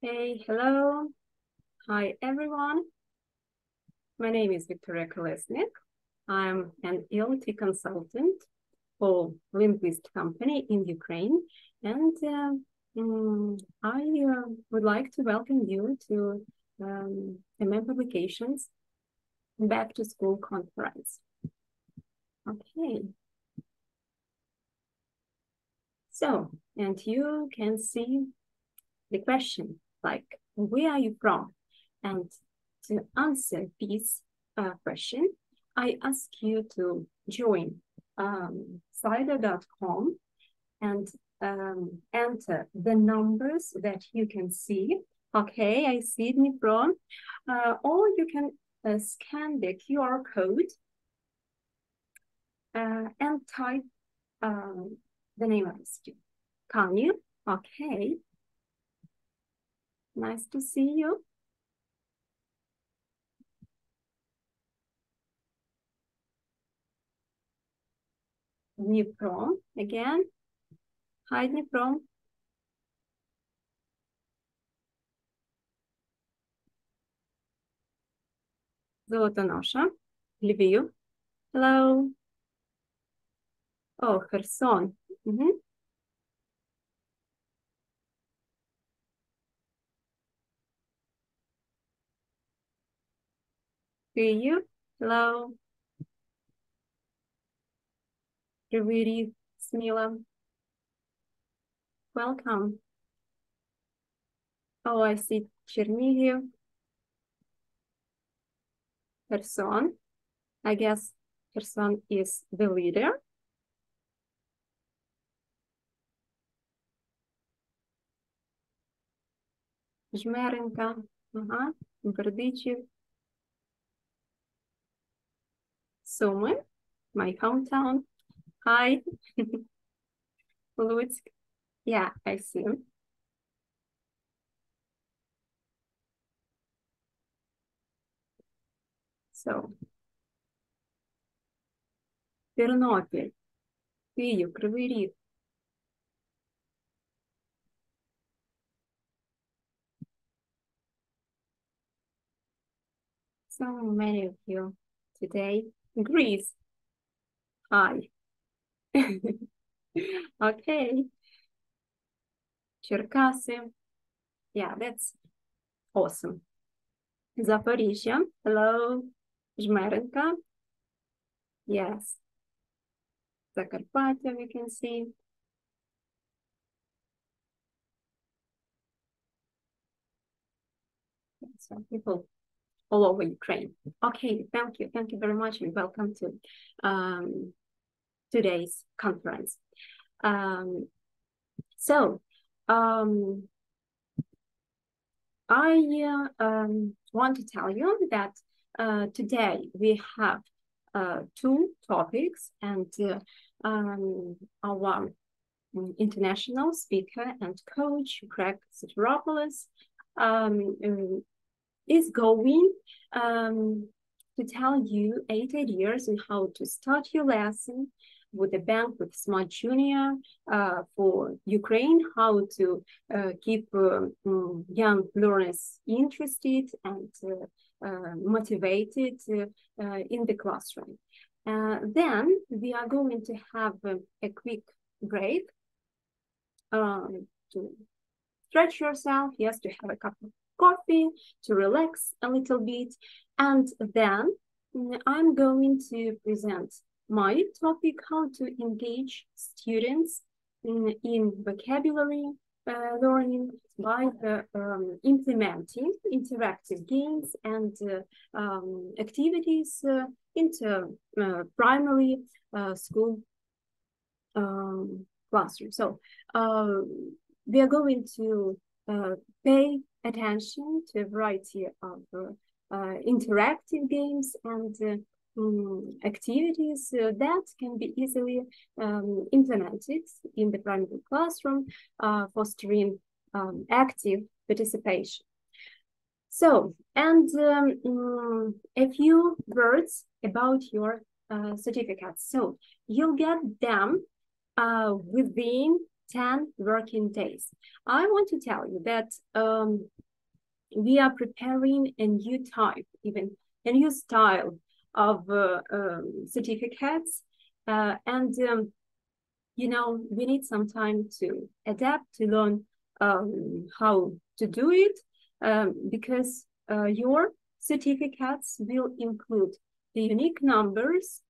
Hey, hello. Hi, everyone. My name is Victoria Kolesnik. I'm an ELT consultant for linguist company in Ukraine. And I would like to welcome you to MM Publications Back to School Conference. Okay. So, and you can see the question like, where are you from? And to answer this question, I ask you to join slido.com and enter the numbers that you can see. Okay, I see Dnipro. Or you can scan the QR code and type the name of the student. Can you? Okay. Nice to see you. Dnipro again. Hi, Dnipro. Золотоноша. Львів. Hello. Oh, Херсон. Київ. Hello. Кривий Ріг. Сміла. Welcome. Oh, I see Чернігів. Херсон. I guess Херсон is the leader. Жмеренка. Ага. Бердичів. Суми. My hometown. Hi. Луцьк. Yeah, I see. So, Тернопіль, Київ, Кривий Ріг. So many of you today. Greece. Hi. Okay. Черкаси. Yeah, that's awesome. Запоріжжя. Hello. Жмеренка. Yes. Закарпаття, we can see. So people all over Ukraine. Okay, thank you. Thank you very much and welcome to today's conference. I want to tell you that today we have two topics, and our international speaker and coach, Greg Sideropoulos, is going to tell you 8 ideas on how to start your lesson with a bank with Smart Junior for Ukraine, how to keep young learners interested and motivated in the classroom. Then we are going to have a quick break to stretch yourself, yes, to have a cup of coffee, to relax a little bit. And then I'm going to present my topic, how to engage students in vocabulary learning by implementing interactive games and activities into primary school classroom. So we are going to pay attention to a variety of interactive games and activities that can be easily implemented in the primary classroom, fostering active participation. So, and a few words about your certificates. So you'll get them within 10 working days. I want to tell you that we are preparing a new type, even a new style of certificates. You know, we need some time to adapt, to learn how to do it, because your certificates will include the unique numbers,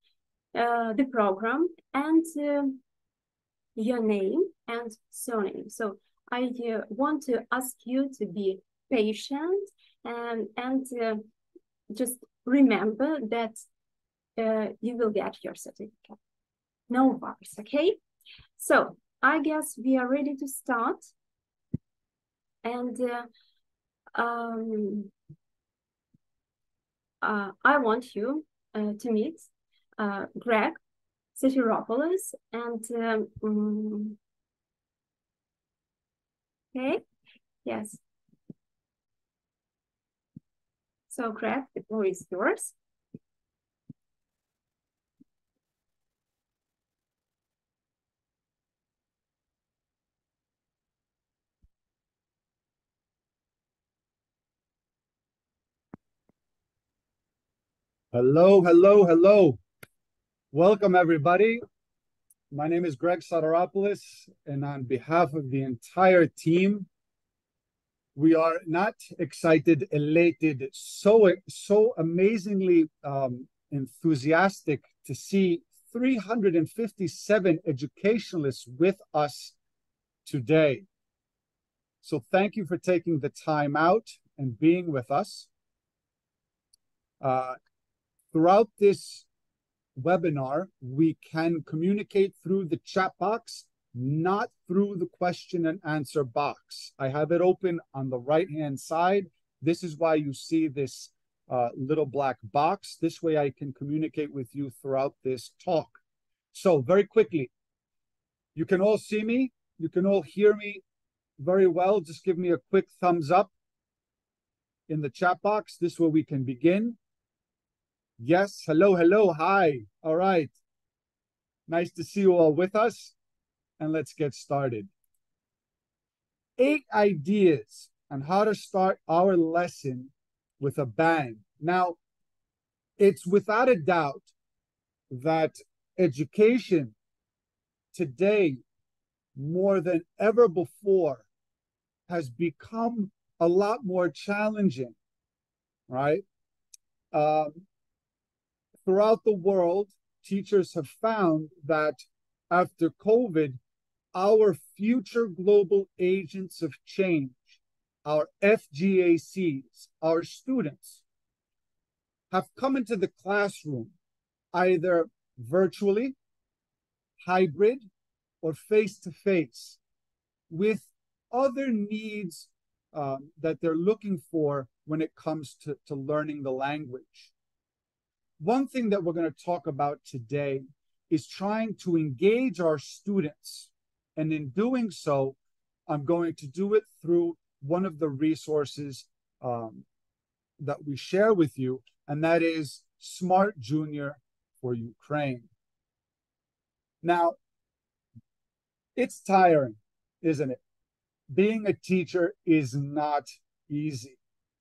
the program, and your name and surname. So I want to ask you to be patient and just remember that you will get your certificate. No worries, okay? So I guess we are ready to start. And I want you to meet Greg Sifiropoulos and okay, yes. So Greg, the floor is yours. Hello, hello, hello. Welcome, everybody. My name is Greg Sifiropoulos, and on behalf of the entire team, we are not excited, elated, so amazingly enthusiastic to see 357 educationalists with us today. So thank you for taking the time out and being with us. Throughout this webinar, we can communicate through the chat box, not through the question and answer box. I have it open on the right-hand side. This is why you see this little black box. This way I can communicate with you throughout this talk. So very quickly, you can all see me. You can all hear me very well. Just give me a quick thumbs up in the chat box. This way we can begin. Yes, hello, hello, hi. All right. Nice to see you all with us. And let's get started. 8 ideas on how to start our lesson with a bang. Now, it's without a doubt that education today, more than ever before, has become a lot more challenging, right? Throughout the world, teachers have found that after COVID, our future global agents of change, our FGACs, our students, have come into the classroom either virtually, hybrid, or face-to-face with other needs that they're looking for when it comes to learning the language. One thing that we're going to talk about today is trying to engage our students. And in doing so, I'm going to do it through one of the resources that we share with you, and that is Smart Junior for Ukraine. Now, it's tiring, isn't it? Being a teacher is not easy.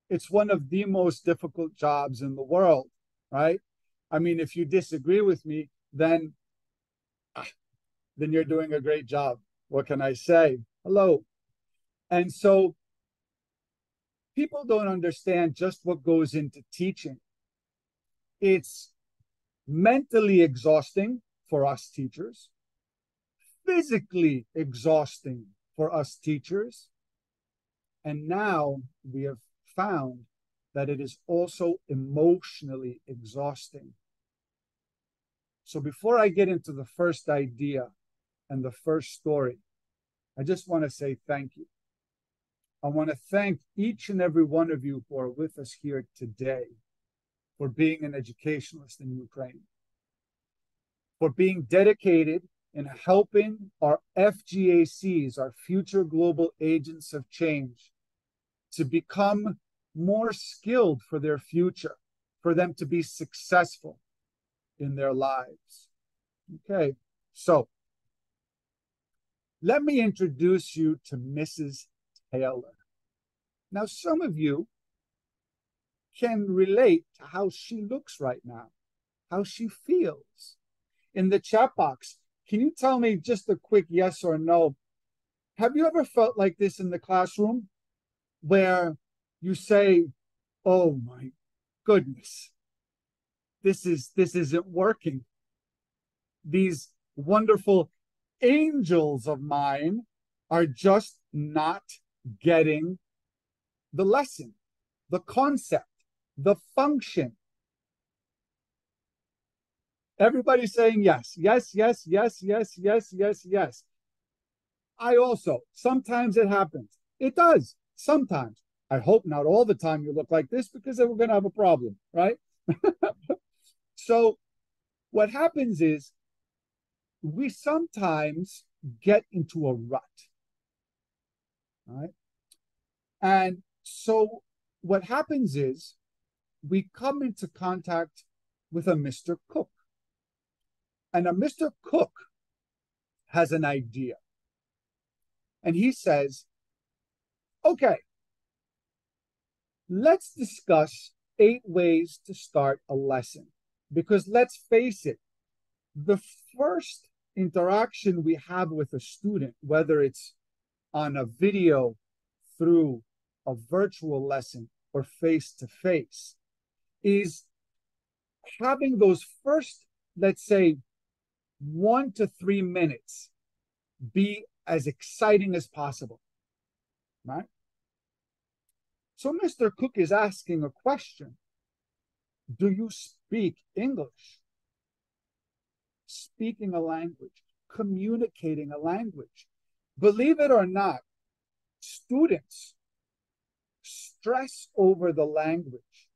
It's one of the most difficult jobs in the world, right? I mean, if you disagree with me, then you're doing a great job. What can I say? Hello. And so people don't understand just what goes into teaching. It's mentally exhausting for us teachers, physically exhausting for us teachers, and now we have found that it is also emotionally exhausting. So before I get into the first idea and the first story, I just want to say thank you. I want to thank each and every one of you who are with us here today for being an educationalist in Ukraine, for being dedicated in helping our FGACs, our future global agents of change, to become more skilled for their future, for them to be successful in their lives. Okay, so let me introduce you to Mrs. Taylor. Now, some of you can relate to how she looks right now, how she feels. In the chat box, can you tell me just a quick yes or no? Have you ever felt like this in the classroom where you say, oh my goodness, this isn't working. These wonderful angels of mine are just not getting the lesson, the concept, the function. Everybody's saying yes, yes, yes, yes, yes, yes, yes, yes. I also, sometimes it happens. It does, sometimes. I hope not all the time you look like this, because then we're going to have a problem, right? So what happens is we sometimes get into a rut, right? And so what happens is we come into contact with a Mr. Cook. And a Mr. Cook has an idea. And he says, okay, let's discuss 8 ways to start a lesson. Because let's face it, the first interaction we have with a student, whether it's on a video, through a virtual lesson, or face-to-face, is having those first, let's say, 1 to 3 minutes be as exciting as possible, right? So Mr. Cook is asking a question. Do you speak English? Speaking a language, communicating a language. Believe it or not, students stress over the language.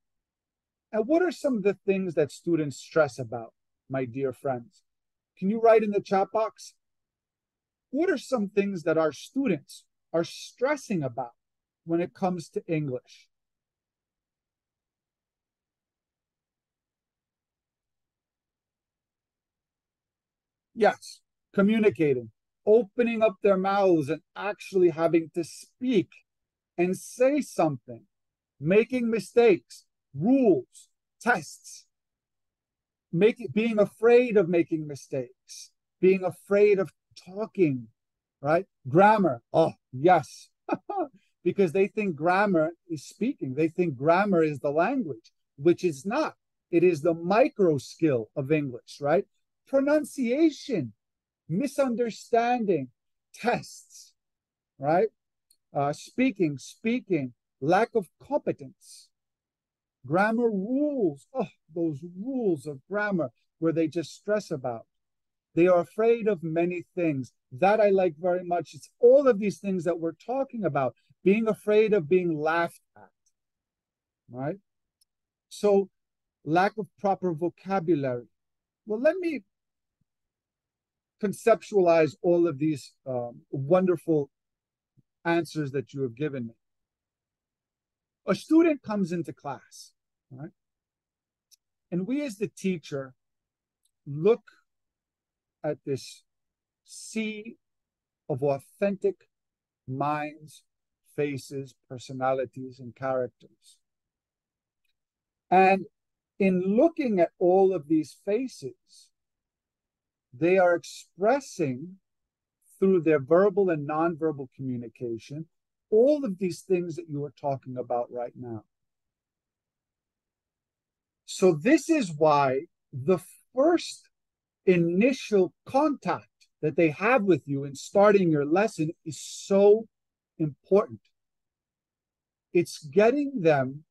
And what are some of the things that students stress about, my dear friends? Can you write in the chat box? What are some things that our students are stressing about when it comes to English? Yes, communicating, opening up their mouths and actually having to speak and say something, making mistakes, rules, tests, being afraid of making mistakes, being afraid of talking, right? Grammar, oh, yes, because they think grammar is speaking. They think grammar is the language, which is not. It is the micro skill of English, right? Pronunciation, misunderstanding, tests, right? Speaking, lack of competence, grammar rules. Oh, those rules of grammar where they just stress about. They are afraid of many things. That I like very much. It's all of these things that we're talking about. Being afraid of being laughed at, right? So lack of proper vocabulary. Well, let me conceptualize all of these wonderful answers that you have given me. A student comes into class, right? And we as the teacher look at this sea of authentic minds, faces, personalities, and characters. And in looking at all of these faces, they are expressing through their verbal and nonverbal communication all of these things that you are talking about right now. So this is why the first initial contact that they have with you in starting your lesson is so important. It's getting them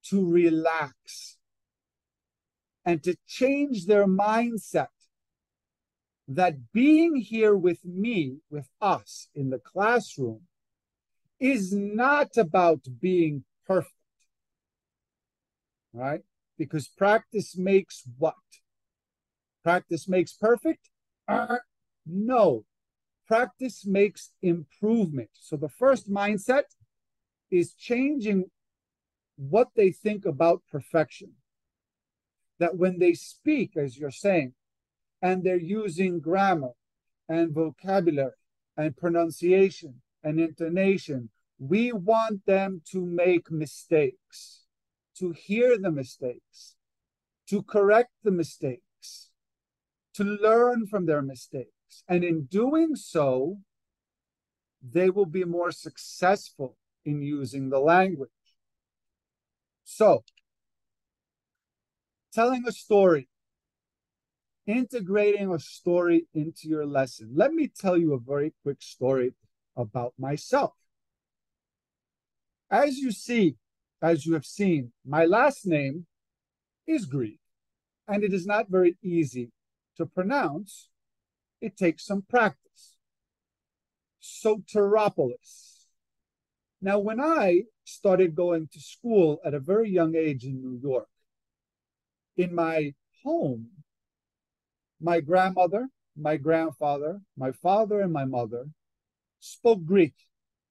to relax and to change their mindset that being here with me, with us in the classroom, is not about being perfect, right? Because practice makes what? Practice makes perfect? No. Practice makes improvement. So the first mindset is changing what they think about perfection. That when they speak, as you're saying, and they're using grammar and vocabulary and pronunciation and intonation. We want them to make mistakes, to hear the mistakes, to correct the mistakes, to learn from their mistakes. And in doing so, they will be more successful in using the language. So, telling a story, integrating a story into your lesson. Let me tell you a very quick story about myself. As you have seen, my last name is Greek, and it is not very easy to pronounce. It takes some practice. Soteropoulos. Now, when I started going to school at a very young age in New York, in my home, my grandmother, my grandfather, my father, and my mother spoke Greek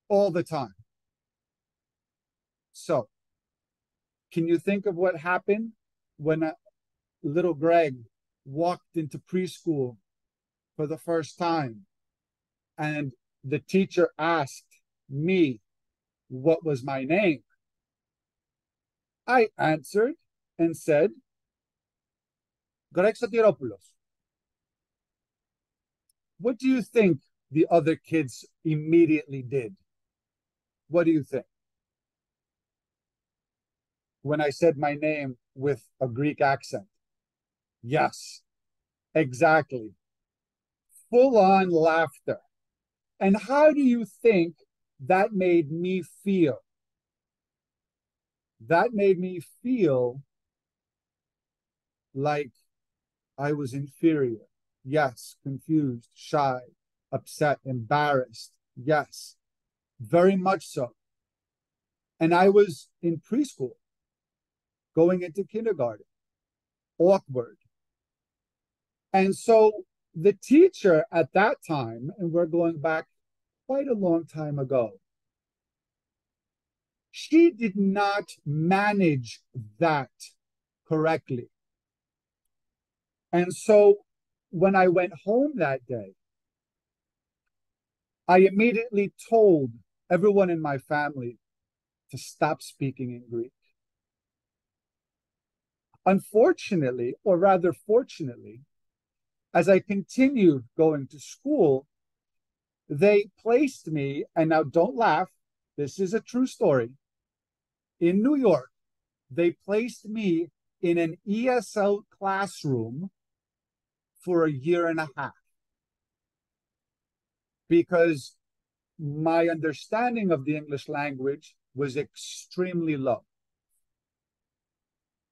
all the time. So, can you think of what happened when little Greg walked into preschool for the first time and the teacher asked me what was my name? I answered and said, Greg Sotiropoulos. What do you think the other kids immediately did? What do you think? When I said my name with a Greek accent? Yes, exactly. Full on laughter. And how do you think that made me feel? That made me feel like I was inferior. Yes, confused, shy, upset, embarrassed. Yes, very much so. And I was in preschool, going into kindergarten, awkward. And so the teacher at that time, and we're going back quite a long time ago, she did not manage that correctly. And so when I went home that day, I immediately told everyone in my family to stop speaking in Greek. Unfortunately, or rather fortunately, as I continued going to school, they placed me, and now don't laugh, this is a true story. In New York, they placed me in an ESL classroom for a year and a half because my understanding of the English language was extremely low.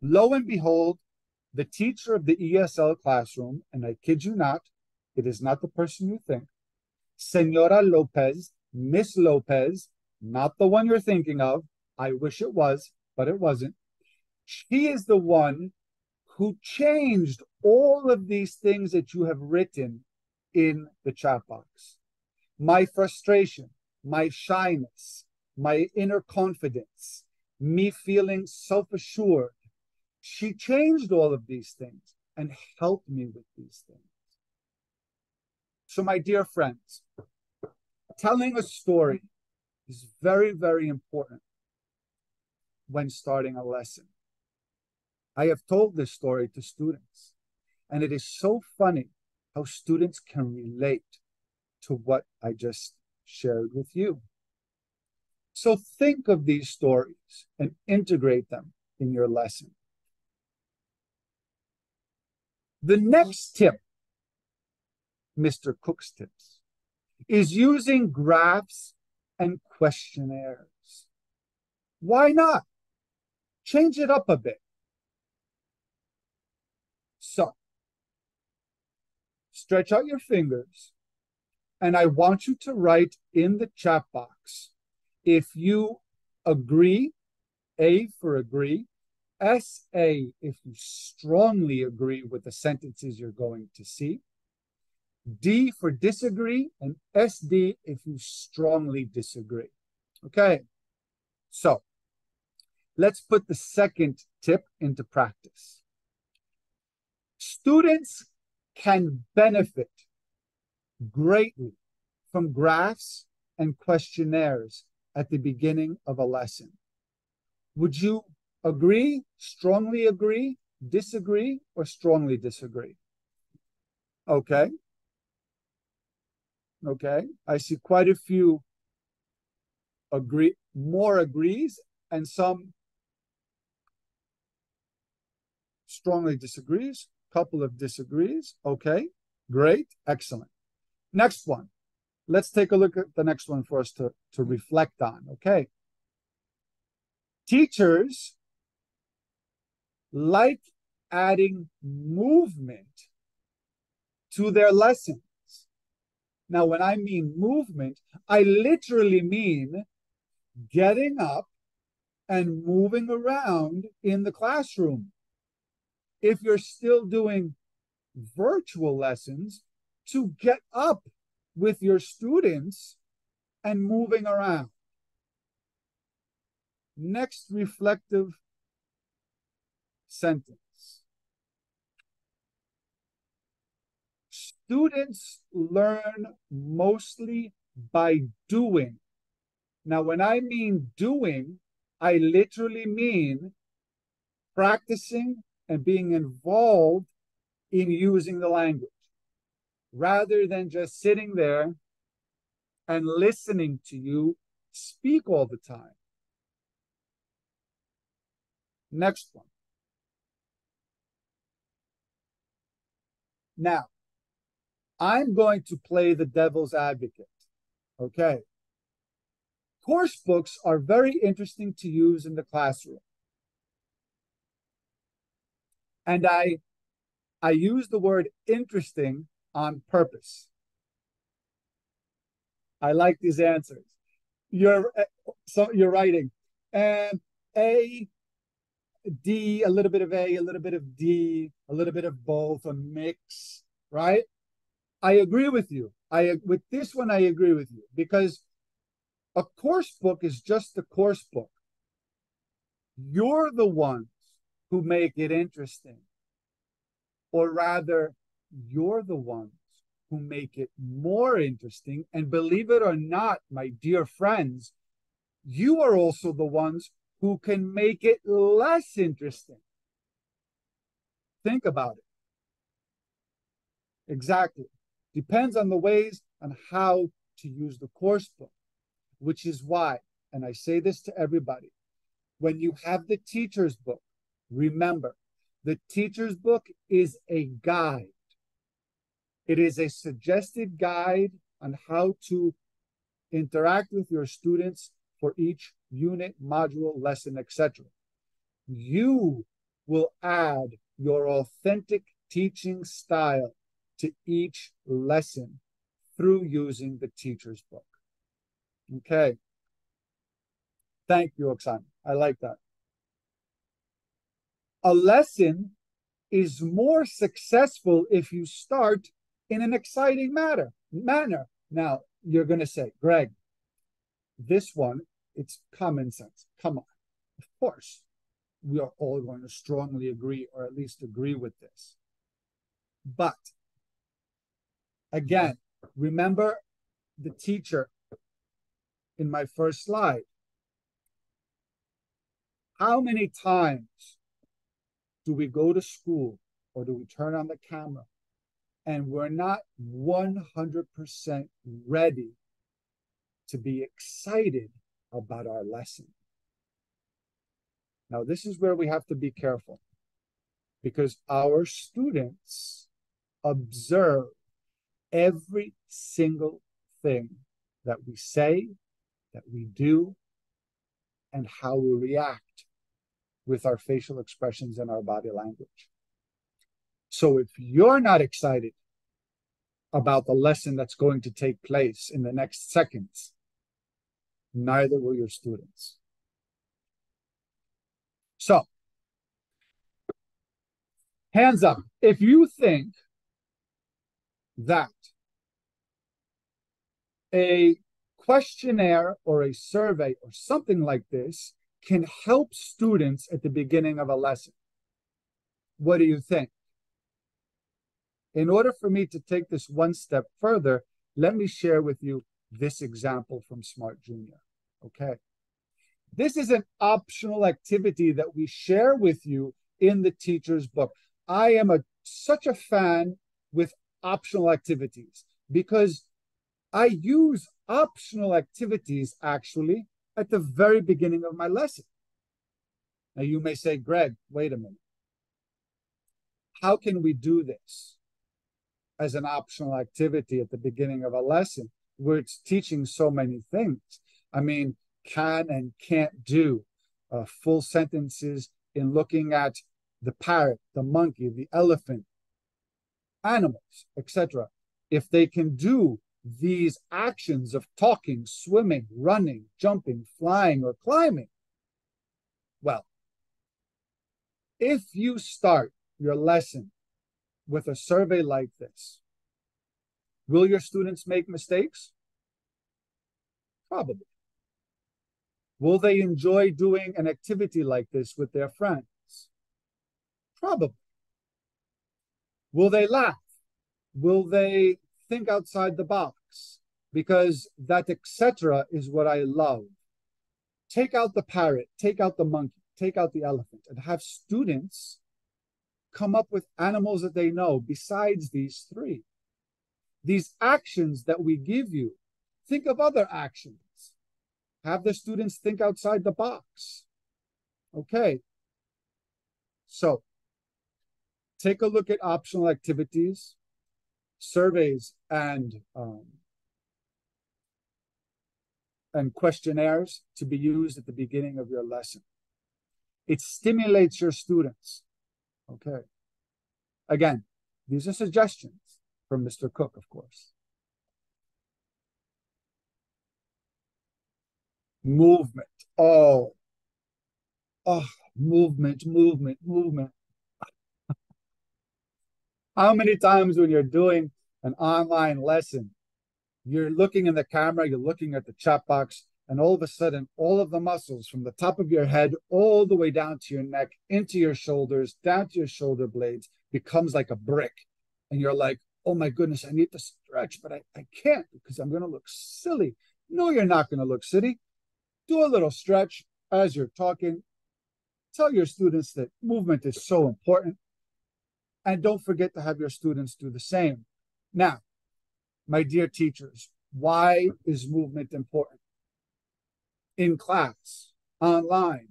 Lo and behold, the teacher of the ESL classroom, and I kid you not, it is not the person you think, Senora Lopez, Miss Lopez, not the one you're thinking of. I wish it was, but it wasn't. She is the one who changed all of these things that you have written in the chat box. My frustration, my shyness, my inner confidence, me feeling self-assured. She changed all of these things and helped me with these things. So, my dear friends, telling a story is very, very important when starting a lesson. I have told this story to students, and it is so funny how students can relate to what I just shared with you. So think of these stories and integrate them in your lesson. The next tip, Mr. Cook's tips, is using graphs and questionnaires. Why not? Change it up a bit. So, stretch out your fingers, and I want you to write in the chat box if you agree, A for agree, SA if you strongly agree with the sentences you're going to see, D for disagree, and SD if you strongly disagree. Okay, so let's put the second tip into practice. Students can benefit greatly from graphs and questionnaires at the beginning of a lesson. Would you agree, strongly agree, disagree, or strongly disagree? Okay. Okay. I see quite a few more agrees, and some strongly disagrees, couple of disagrees. Okay, great, excellent. Next one. Let's take a look at the next one for us to reflect on. Okay. Teachers like adding movement to their lessons. Now, when I mean movement, I literally mean getting up and moving around in the classroom. If you're still doing virtual lessons, to get up with your students and moving around. Next reflective sentence. Students learn mostly by doing. Now, when I mean doing, I literally mean practicing and being involved in using the language, rather than just sitting there and listening to you speak all the time. Next one. Now, I'm going to play the devil's advocate. Okay. Course books are very interesting to use in the classroom. And I use the word interesting on purpose. I like these answers. You're writing. And A, D, a little bit of A, a little bit of D, a little bit of both, a mix, right? I agree with you. With this one, I agree with you, because a course book is just a course book. You're the ones who make it interesting. Or rather, you're the ones who make it more interesting. And believe it or not, my dear friends, you are also the ones who can make it less interesting. Think about it. Exactly. Depends on the ways on how to use the course book, which is why, and I say this to everybody, when you have the teacher's book, remember, the teacher's book is a guide. It is a suggested guide on how to interact with your students for each unit, module, lesson, etc. You will add your authentic teaching style to each lesson through using the teacher's book. Okay. Thank you, Oksana. I like that. A lesson is more successful if you start in an exciting manner. Now, you're going to say, Greg, this one, it's common sense. Come on. Of course, we are all going to strongly agree, or at least agree with this. But again, remember the teacher in my first slide. How many times do we go to school or do we turn on the camera and we're not 100% ready to be excited about our lesson? Now, this is where we have to be careful, because our students observe every single thing that we say, that we do, and how we react with our facial expressions and our body language. So if you're not excited about the lesson that's going to take place in the next seconds, neither will your students. So, hands up if you think that a questionnaire or a survey or something like this can help students at the beginning of a lesson. What do you think? In order for me to take this one step further, let me share with you this example from Smart Junior. Okay. This is an optional activity that we share with you in the teacher's book. I am such a fan with optional activities because I use optional activities actually at the very beginning of my lesson. Now you may say, Greg, wait a minute. How can we do this as an optional activity at the beginning of a lesson where it's teaching so many things? I mean, can and can't do full sentences in looking at the parrot, the monkey, the elephant, animals, etc. If they can do these actions of talking, swimming, running, jumping, flying, or climbing, well, if you start your lesson with a survey like this, will your students make mistakes? Probably. Will they enjoy doing an activity like this with their friends? Probably. Will they laugh? Will they think outside the box? Because that etc. is what I love. Take out the parrot, take out the monkey, take out the elephant, and have students come up with animals that they know besides these three. These actions that we give you, think of other actions. Have the students think outside the box. Okay. So take a look at optional activities, surveys, and questionnaires to be used at the beginning of your lesson. It stimulates your students. Okay. Again, these are suggestions from Mr. Cook, of course. Movement. Oh, movement. How many times when you're doing an online lesson, you're looking in the camera, you're looking at the chat box, and all of a sudden, all of the muscles from the top of your head all the way down to your neck, into your shoulders, down to your shoulder blades, becomes like a brick. And you're like, oh my goodness, I need to stretch, but I can't because I'm going to look silly. No, you're not going to look silly. Do a little stretch as you're talking. Tell your students that movement is so important. And don't forget to have your students do the same. Now, my dear teachers, why is movement important? In class, online.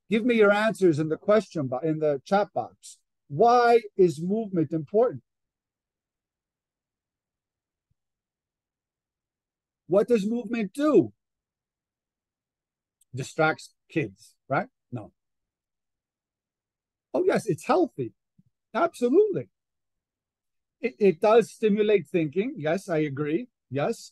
Give me your answers in the question box, in the chat box. Why is movement important? What does movement do? Distracts kids, right? No. Oh, yes, it's healthy. Absolutely. It does stimulate thinking. Yes, I agree. Yes.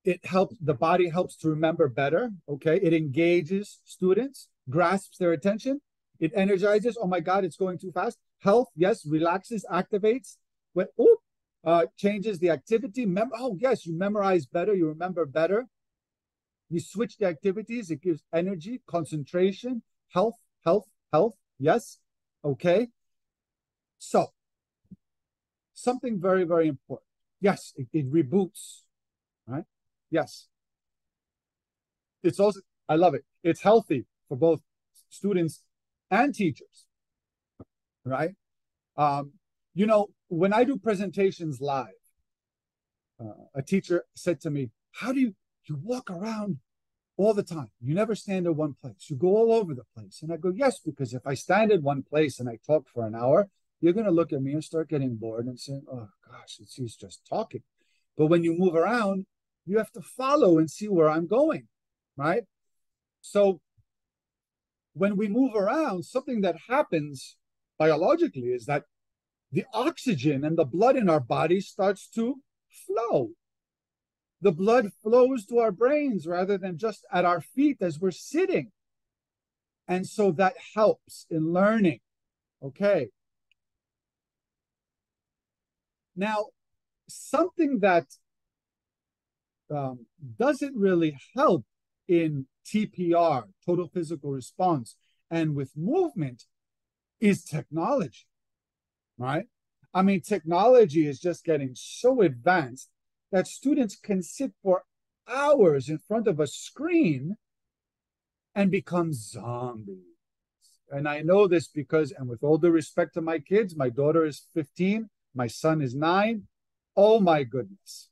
It helps, the body helps to remember better. Okay. It engages students, grasps their attention. It energizes. Oh my God, it's going too fast. Health, yes, relaxes, activates. Changes the activity. Oh, yes, you memorize better. You remember better. You switch the activities. It gives energy, concentration, health. Yes. Okay. So, something very, very important. Yes, it reboots, right? Yes. It's also, I love it. It's healthy for both students and teachers, right? When I do presentations live, a teacher said to me, how do you walk around all the time? You never stand in one place. You go all over the place. And I go, yes, because if I stand in one place and I talk for an hour, you're going to look at me and start getting bored and saying, oh, gosh, he's just talking. But when you move around, you have to follow and see where I'm going, right? So when we move around, something that happens biologically is that the oxygen and the blood in our body starts to flow. The blood flows to our brains rather than just at our feet as we're sitting. And so that helps in learning. Okay. Now, something that doesn't really help in TPR, total physical response, and with movement is technology, right? I mean, technology is just getting so advanced that students can sit for hours in front of a screen and become zombies. And I know this because, and with all due respect to my kids, my daughter is 15, my son is 9. Oh my goodness.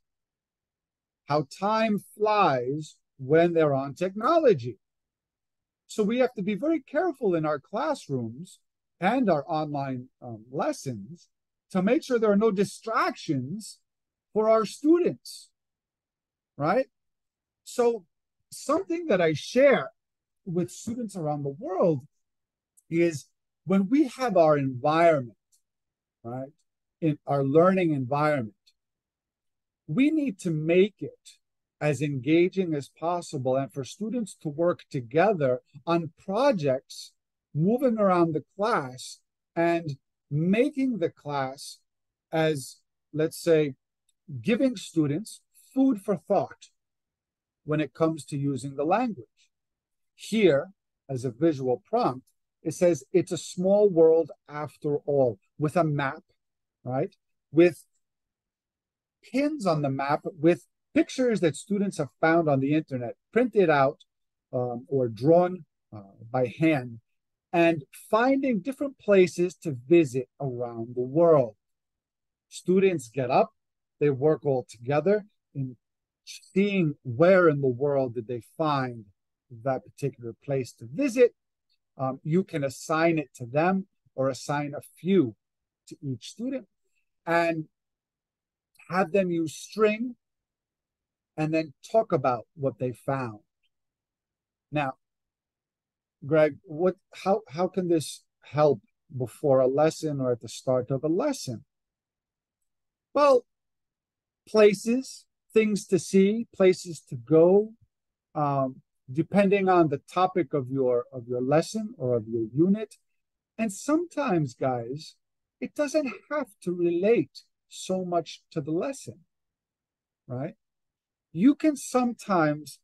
How time flies when they're on technology. So we have to be very careful in our classrooms and our online lessons to make sure there are no distractions for our students, right? So something that I share with students around the world is when we have our environment, right, in our learning environment, we need to make it as engaging as possible and for students to work together on projects moving around the class and making the class as, let's say, giving students food for thought when it comes to using the language. Here, as a visual prompt, it says it's a small world after all, with a map, right? With pins on the map, with pictures that students have found on the internet, printed out or drawn by hand, and finding different places to visit around the world. Students get up, they work all together in seeing where in the world did they find that particular place to visit. You can assign it to them or assign a few to each student and have them use string and then talk about what they found. Now, Greg, how can this help before a lesson or at the start of a lesson? Well, places, things to see, places to go, depending on the topic of your lesson or of your unit. And sometimes, guys, it doesn't have to relate so much to the lesson, right? You can sometimes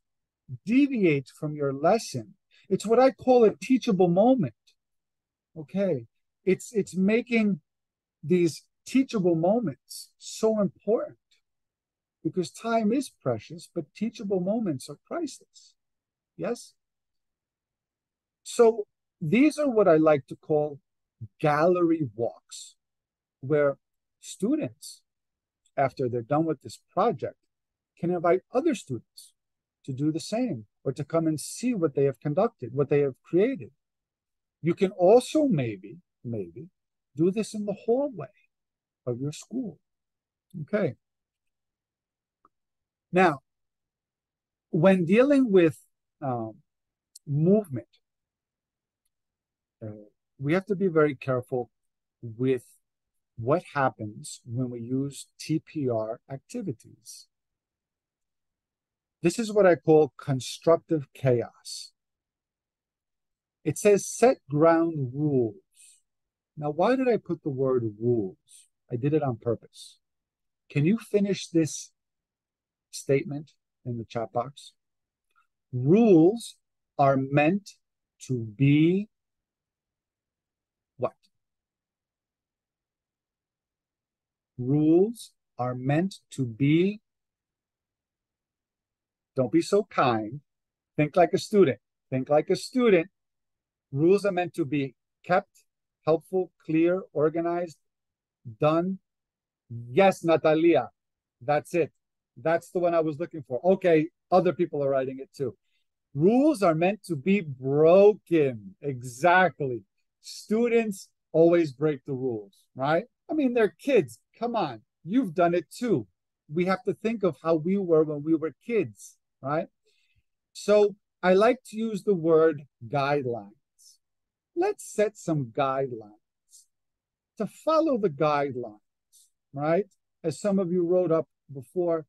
deviate from your lesson. It's what I call a teachable moment. Okay. It's making these teachable moments so important because time is precious, but teachable moments are priceless. Yes? So these are what I like to call gallery walks, where students, after they're done with this project, can invite other students to do the same or to come and see what they have conducted, what they have created. You can also maybe do this in the hallway of your school. Okay. Now, when dealing with movement, we have to be very careful with what happens when we use TPR activities. This is what I call constructive chaos. It says set ground rules. Now, why did I put the word rules? I did it on purpose. Can you finish this statement in the chat box? Rules are meant to be what? Rules are meant to be, don't be so kind. Think like a student. Think like a student. Rules are meant to be kept, helpful, clear, organized, done. Yes, Natalia, that's it. That's the one I was looking for. Okay, other people are writing it too. Rules are meant to be broken. Exactly. Students always break the rules, right? I mean, they're kids. Come on. You've done it too. We have to think of how we were when we were kids, right? So I like to use the word guidelines. Let's set some guidelines to follow the guidelines, right? As some of you wrote up before,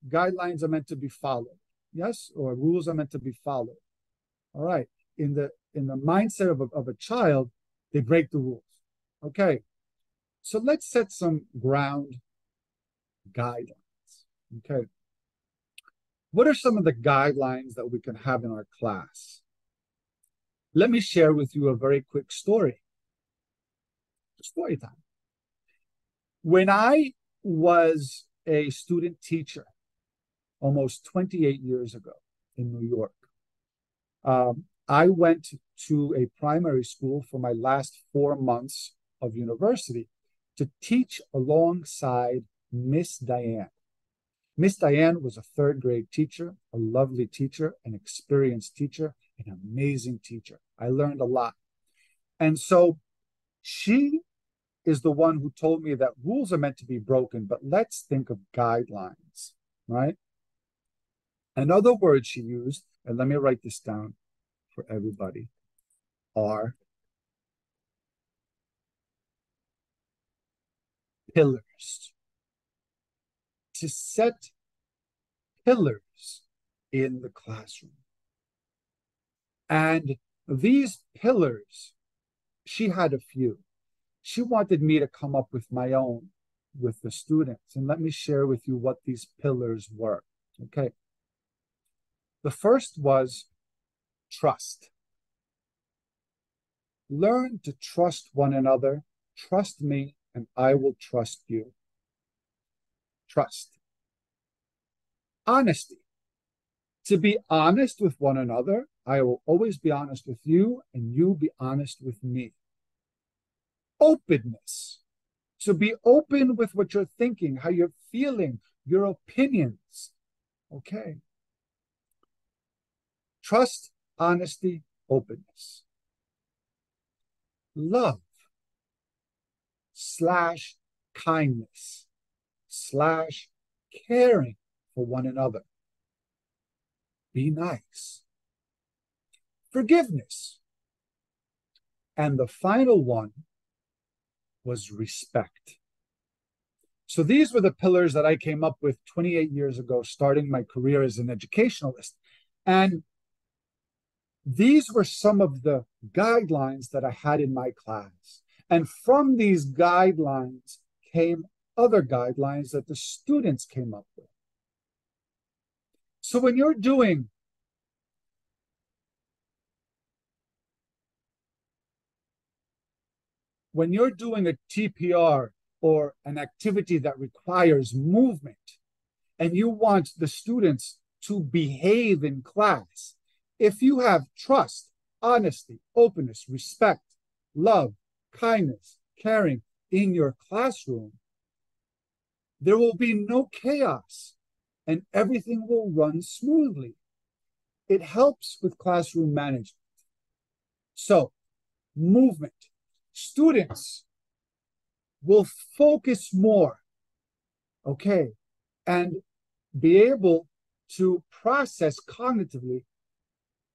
guidelines are meant to be followed, yes, or rules are meant to be followed. All right. In the mindset of a child, they break the rules. Okay. So let's set some ground guidelines. Okay. What are some of the guidelines that we can have in our class? Let me share with you a very quick story. Story time. When I was a student teacher almost 28 years ago in New York. I went to a primary school for my last 4 months of university to teach alongside Miss Diane. Miss Diane was a third grade teacher, a lovely teacher, an experienced teacher, an amazing teacher. I learned a lot. And so she is the one who told me that rules are meant to be broken, but let's think of guidelines, right? Another word she used, and let me write this down for everybody, are pillars. To set pillars in the classroom. And these pillars, she had a few. She wanted me to come up with my own with the students. And let me share with you what these pillars were. Okay. The first was trust. Learn to trust one another. Trust me, and I will trust you. Trust. Honesty. To be honest with one another. I will always be honest with you, and you be honest with me. Openness. To be open with what you're thinking, how you're feeling, your opinions. Okay. Trust, honesty, openness. Love / kindness / caring for one another. Be nice. Forgiveness. And the final one was respect. So these were the pillars that I came up with 28 years ago, starting my career as an educationalist. And these were some of the guidelines that I had in my class. And from these guidelines came other guidelines that the students came up with. So when you're doing a TPR or an activity that requires movement, and you want the students to behave in class, if you have trust, honesty, openness, respect, love, kindness, caring in your classroom, there will be no chaos and everything will run smoothly. It helps with classroom management. So, movement. Students will focus more, okay, and be able to process cognitively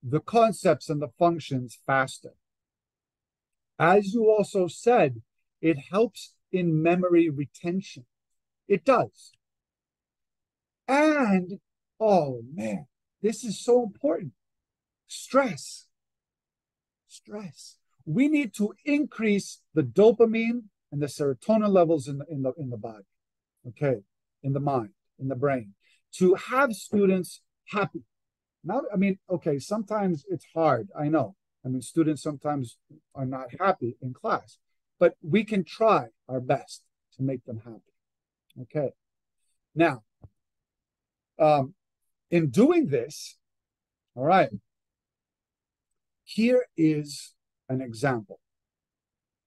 the concepts and the functions faster. As you also said, it helps in memory retention. It does. And, oh man, this is so important. Stress. We need to increase the dopamine and the serotonin levels in the body, okay, in the mind, in the brain, to have students happy. Not, I mean, okay, sometimes it's hard, I know. I mean, students sometimes are not happy in class, but we can try our best to make them happy. Okay. Now, in doing this, all right, here is an example.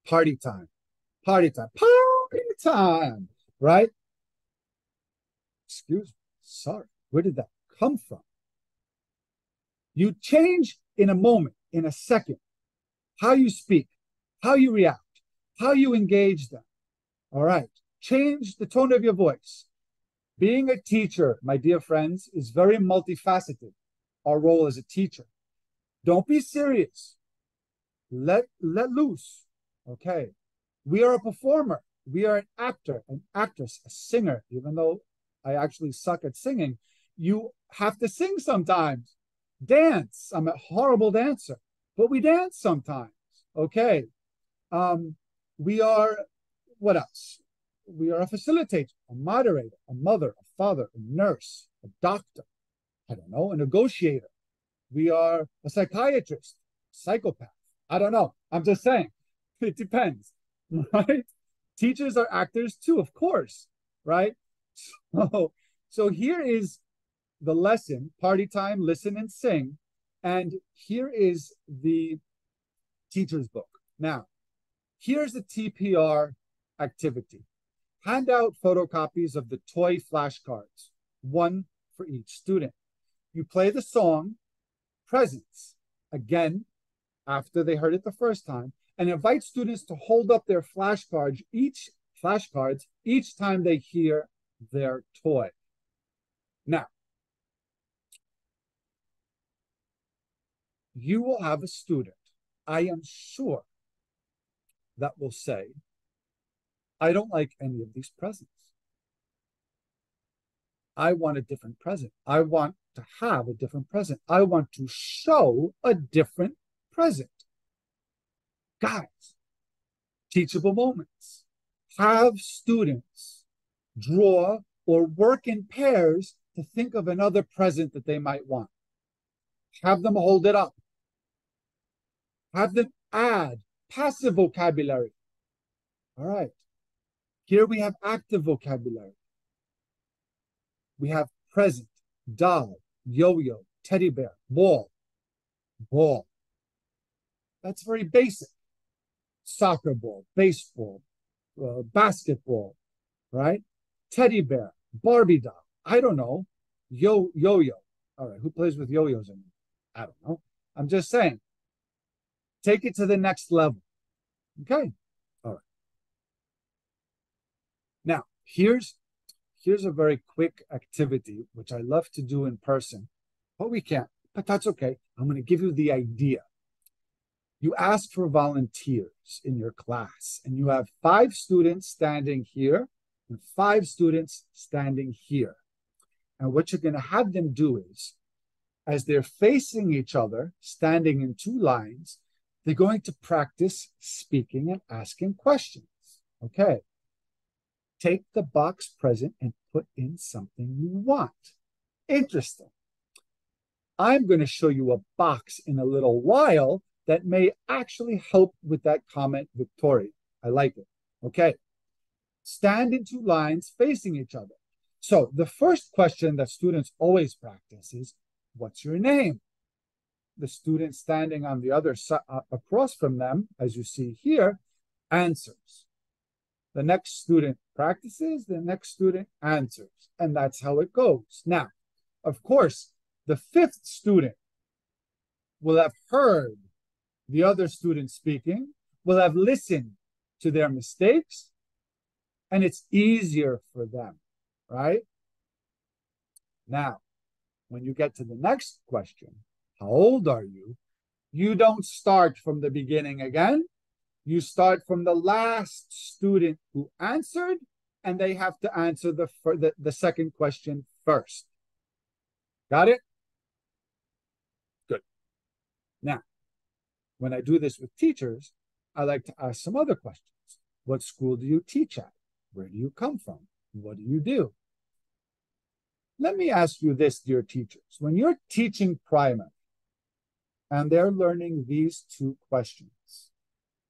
Party time, right? Excuse me, sorry, where did that come from? You change in a moment, in a second, how you speak, how you react, how you engage them. All right, change the tone of your voice. Being a teacher, my dear friends, is very multifaceted, our role as a teacher. Don't be serious. Let loose, okay? We are a performer. We are an actor, an actress, a singer. Even though I actually suck at singing, you have to sing sometimes. Dance. I'm a horrible dancer, but we dance sometimes, okay? We are, what else? We are a facilitator, a moderator, a mother, a father, a nurse, a doctor, I don't know, a negotiator. We are a psychiatrist, psychopath. I don't know. I'm just saying. It depends, right? Teachers are actors too, of course. right? So here is the lesson, party time, listen and sing. And here is the teacher's book. Now, here's the TPR activity. Hand out photocopies of the toy flashcards, one for each student. You play the song, Presents, again, after they heard it the first time, and invite students to hold up their flashcards each time they hear their toy. Now, you will have a student, I am sure, that will say, I don't like any of these presents. I want a different present. I want to have a different present. I want to show a different present. Guys, teachable moments. Have students draw or work in pairs to think of another present that they might want. Have them hold it up. Have them add passive vocabulary. All right. Here we have active vocabulary. We have present, doll, yo-yo, teddy bear, ball, ball. That's very basic. Soccer ball, baseball, basketball, right? Teddy bear, Barbie doll. I don't know. Yo-yo. All right, who plays with yo-yos anymore? I don't know. I'm just saying. Take it to the next level. Okay. All right. Now, here's a very quick activity, which I love to do in person, but we can't. But that's okay. I'm going to give you the idea. You ask for volunteers in your class, and you have 5 students standing here and 5 students standing here. And what you're going to have them do is, as they're facing each other, standing in 2 lines, they're going to practice speaking and asking questions. Okay. Take the box present and put in something you want. Interesting. I'm going to show you a box in a little while that may actually help with that comment, Victoria. I like it. Okay. Stand in 2 lines facing each other. So the first question that students always practice is, what's your name? The student standing on the other side, across from them, as you see here, answers. The next student practices, the next student answers. And that's how it goes. Now, of course, the 5th student will have heard the other student speaking, will have listened to their mistakes, and it's easier for them, right? Now, when you get to the next question, how old are you? You don't start from the beginning again. You start from the last student who answered, and they have to answer the second question first. Got it? Good. Now, when I do this with teachers, I like to ask some other questions. What school do you teach at? Where do you come from? What do you do? Let me ask you this, dear teachers. When you're teaching primary and they're learning these 2 questions,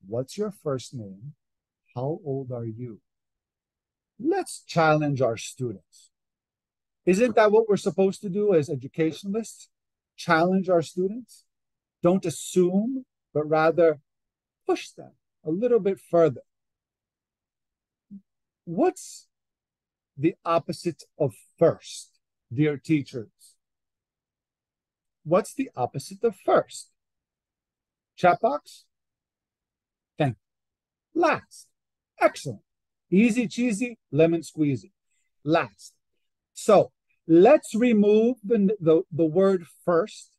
what's your first name? How old are you? Let's challenge our students. Isn't that what we're supposed to do as educationalists? Challenge our students? Don't assume, but rather push them a little bit further. What's the opposite of first, dear teachers? What's the opposite of first? Chat box? Thank you. Last. Excellent. Easy cheesy, lemon squeezy. Last. So let's remove the word first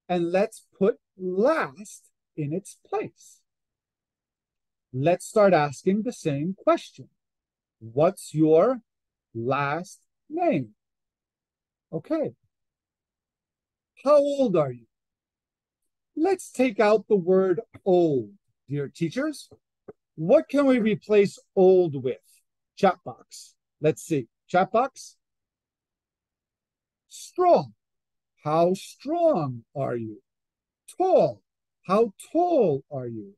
and let's put last in its place. Let's start asking the same question. What's your last name? Okay. How old are you? Let's take out the word old, dear teachers. What can we replace old with? Chat box. Let's see. Chat box. Strong. How strong are you? Tall. How tall are you?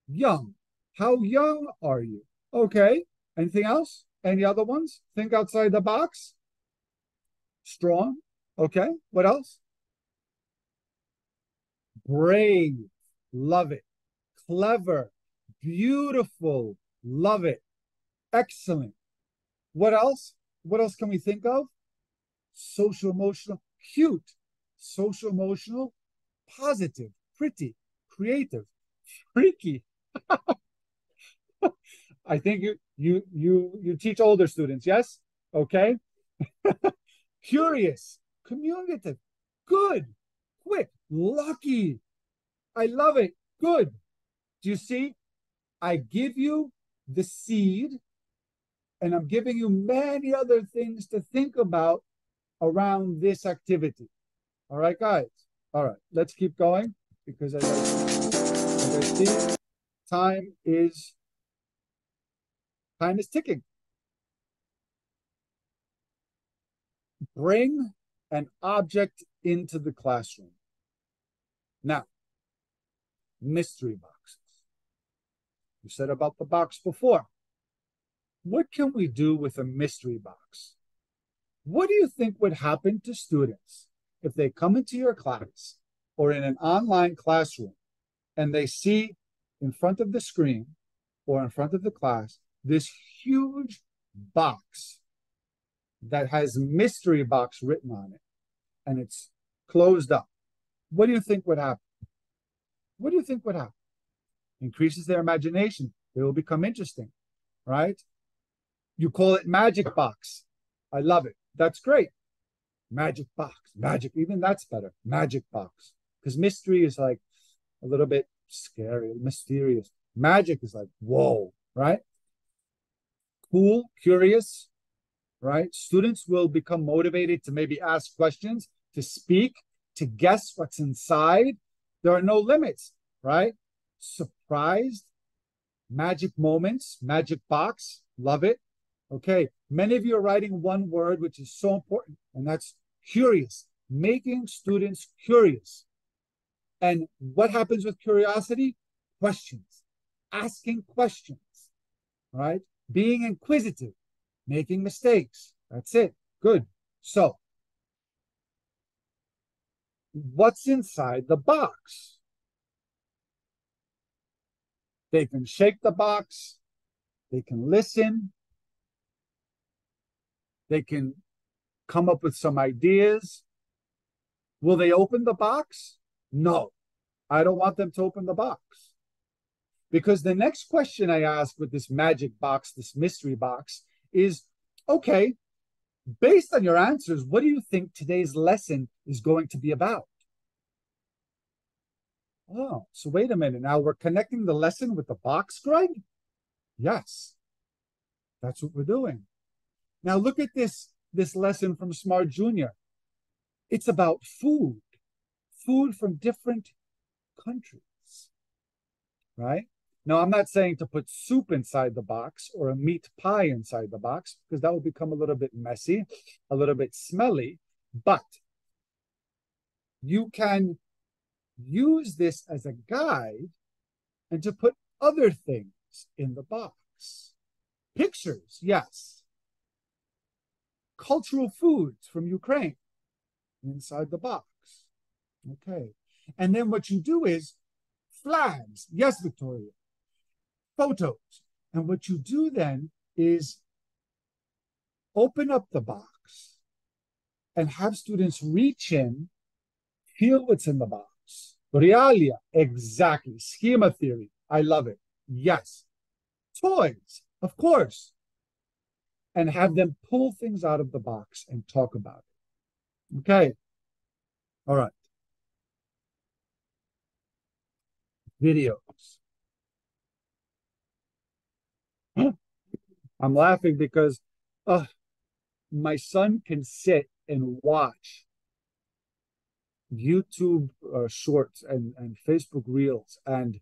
Young. How young are you? Okay. Anything else? Any other ones? Think outside the box. Strong. Okay. What else? Brave. Love it. Clever. Beautiful. Love it. Excellent. What else? What else can we think of? Social emotional. Cute. Social emotional. Positive. Pretty. Creative. Freaky. I think you teach older students, yes? Okay. Curious, communicative, good, quick, lucky. I love it. Good. Do you see? I give you the seed, and I'm giving you many other things to think about around this activity. All right, guys. All right, let's keep going because as I see, time is ticking. Bring an object into the classroom. Now, mystery boxes. You said about the box before. What can we do with a mystery box? What do you think would happen to students if they come into your class or in an online classroom and they see in front of the screen or in front of the class this huge box that has mystery box written on it and it's closed up? What do you think would happen? What do you think would happen? Increases their imagination. They will become interesting, right? You call it magic box. I love it. That's great. Magic box, magic. Even that's better. Magic box. Because mystery is like a little bit scary, mysterious. Magic is like, whoa, right? Cool, curious, right? Students will become motivated to maybe ask questions, to speak, to guess what's inside. There are no limits, right? Surprised, magic moments, magic box, love it. Okay, many of you are writing one word, which is so important, and that's curious, making students curious. And what happens with curiosity? Questions, asking questions, right? Being inquisitive, making mistakes. That's it. Good. So, what's inside the box? They can shake the box. They can listen. They can come up with some ideas. Will they open the box? No, I don't want them to open the box. Because the next question I ask with this magic box, this mystery box, is, okay, based on your answers, what do you think today's lesson is going to be about? Oh, so wait a minute. Now we're connecting the lesson with the box, Greg? Yes, that's what we're doing. Now look at this lesson from Smart Junior. It's about food from different countries, right? Now, I'm not saying to put soup inside the box or a meat pie inside the box because that will become a little bit messy, a little bit smelly, but you can use this as a guide and to put other things in the box. Pictures, yes. Cultural foods from Ukraine inside the box. Okay. And then what you do is flags. Yes, Victoria. Photos. And what you do then is open up the box and have students reach in, feel what's in the box. Realia, exactly. Schema theory, I love it. Yes. Toys, of course. And have them pull things out of the box and talk about it. Okay. All right. Videos. I'm laughing because my son can sit and watch YouTube shorts and Facebook reels and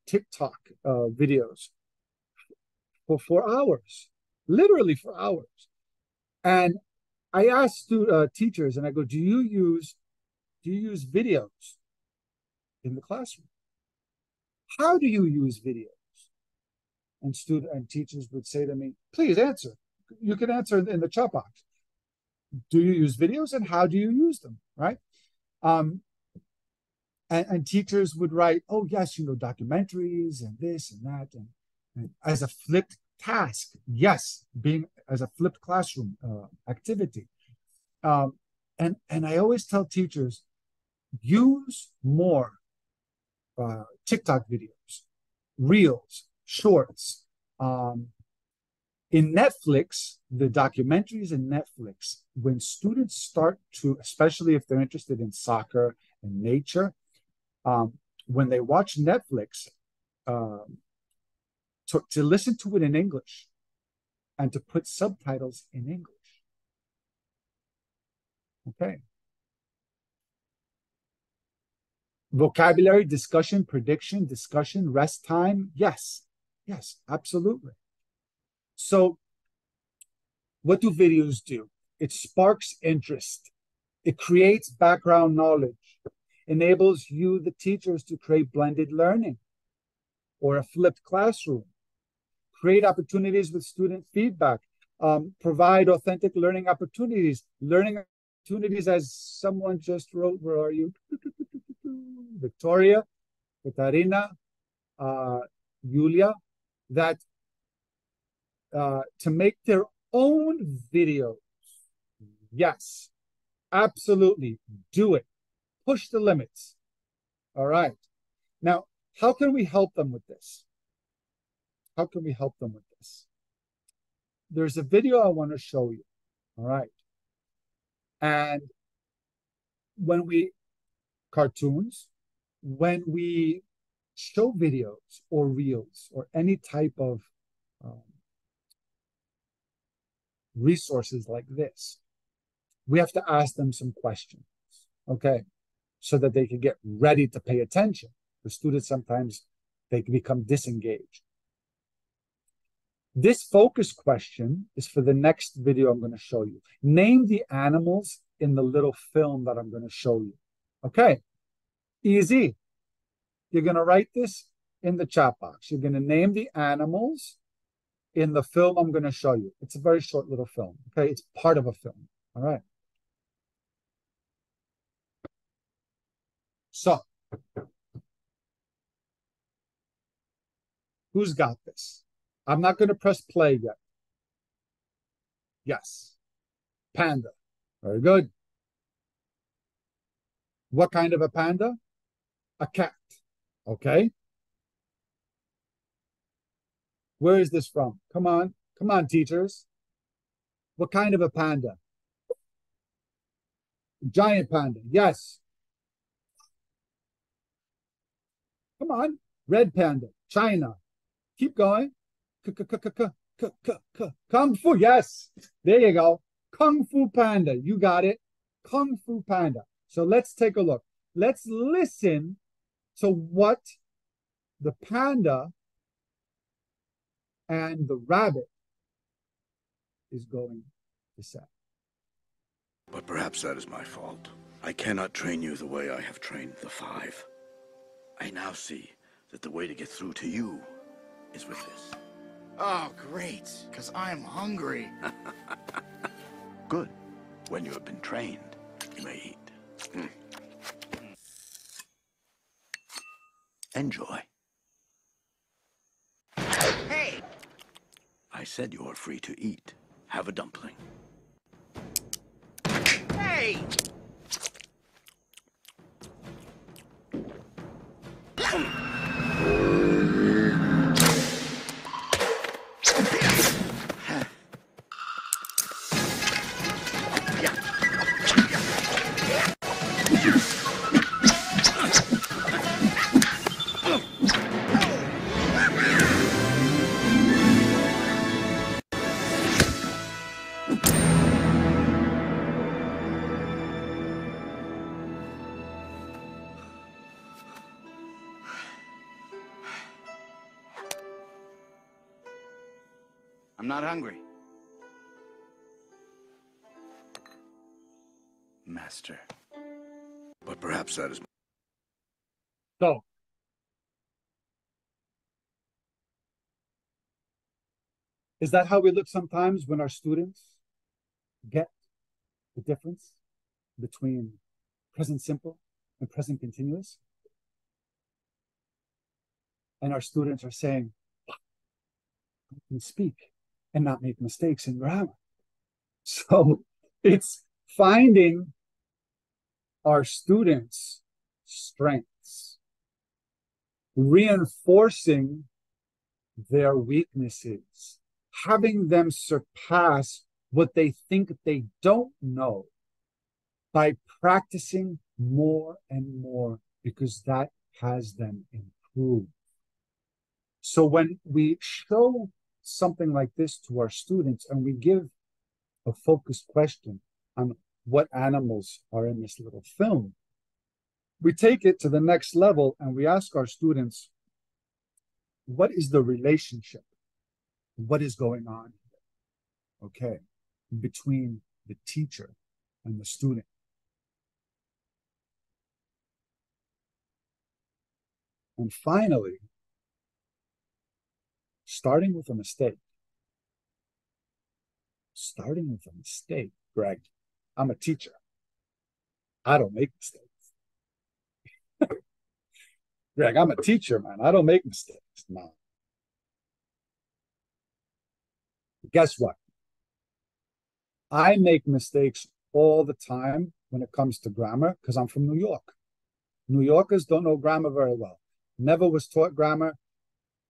TikTok videos for hours, literally for hours. And I asked teachers, and I go, do you use videos in the classroom? How do you use videos? and teachers would say to me, please answer. You can answer in the chat box. Do you use videos, and how do you use them, right? And teachers would write, oh, yes, documentaries and this and that. And as a flipped task, yes, being as a flipped classroom activity. And I always tell teachers, use more TikTok videos, reels, shorts. In Netflix, the documentaries in Netflix, when students start to, especially if they're interested in soccer and nature, when they watch Netflix, to listen to it in English and to put subtitles in English. Okay. Vocabulary, discussion, prediction, discussion, rest time. Yes. Yes, absolutely. So what do videos do? It sparks interest. It creates background knowledge, enables you, the teachers, to create blended learning or a flipped classroom, create opportunities with student feedback, provide authentic learning opportunities. Learning opportunities, as someone just wrote, where are you? Victoria, Katarina, Yulia, that to make their own videos. Yes, absolutely. Do it. Push the limits. All right. Now, how can we help them with this? How can we help them with this? There's a video I want to show you. All right. And when we cartoons, when we show videos or reels or any type of resources like this, we have to ask them some questions, okay, so that they can get ready to pay attention. The students, sometimes they can become disengaged. This focus question is for the next video I'm going to show you. Name the animals in the little film that I'm going to show you. Okay, easy. You're going to write this in the chat box. You're going to name the animals in the film I'm going to show you. It's a very short little film. Okay, it's part of a film. All right. So, who's got this? I'm not going to press play yet. Yes. Panda. Very good. What kind of a panda? A cat. Okay. Where is this from? Come on. Come on, teachers. What kind of a panda? Giant panda. Yes. Come on. Red panda. China. Keep going. Kung Fu. Yes. There you go. Kung Fu panda. You got it. Kung Fu panda. So let's take a look. Let's listen to what the panda and the rabbit is going to say. But perhaps that is my fault. I cannot train you the way I have trained the five. I now see that the way to get through to you is with this. Oh, great, because I'm hungry. Good. When you have been trained, you may eat. Enjoy. Hey! I said you are free to eat. Have a dumpling. Hey! I'm not hungry. Master. But perhaps that is... So, Is that how we look sometimes when our students get the difference between present simple and present continuous? And our students are saying, I can speak and not make mistakes in grammar. So it's finding our students' strengths, reinforcing their weaknesses, having them surpass what they think they don't know by practicing more and more, because that has them improve. So when we show something like this to our students and we give a focused question on what animals are in this little film, we take it to the next level and we ask our students, what is the relationship? What is going on here? Okay, between the teacher and the student. And finally, starting with a mistake. Starting with a mistake, Greg. I'm a teacher. I don't make mistakes. Greg, I'm a teacher, man. I don't make mistakes. No. Guess what? I make mistakes all the time when it comes to grammar because I'm from New York. New Yorkers don't know grammar very well. Never was taught grammar.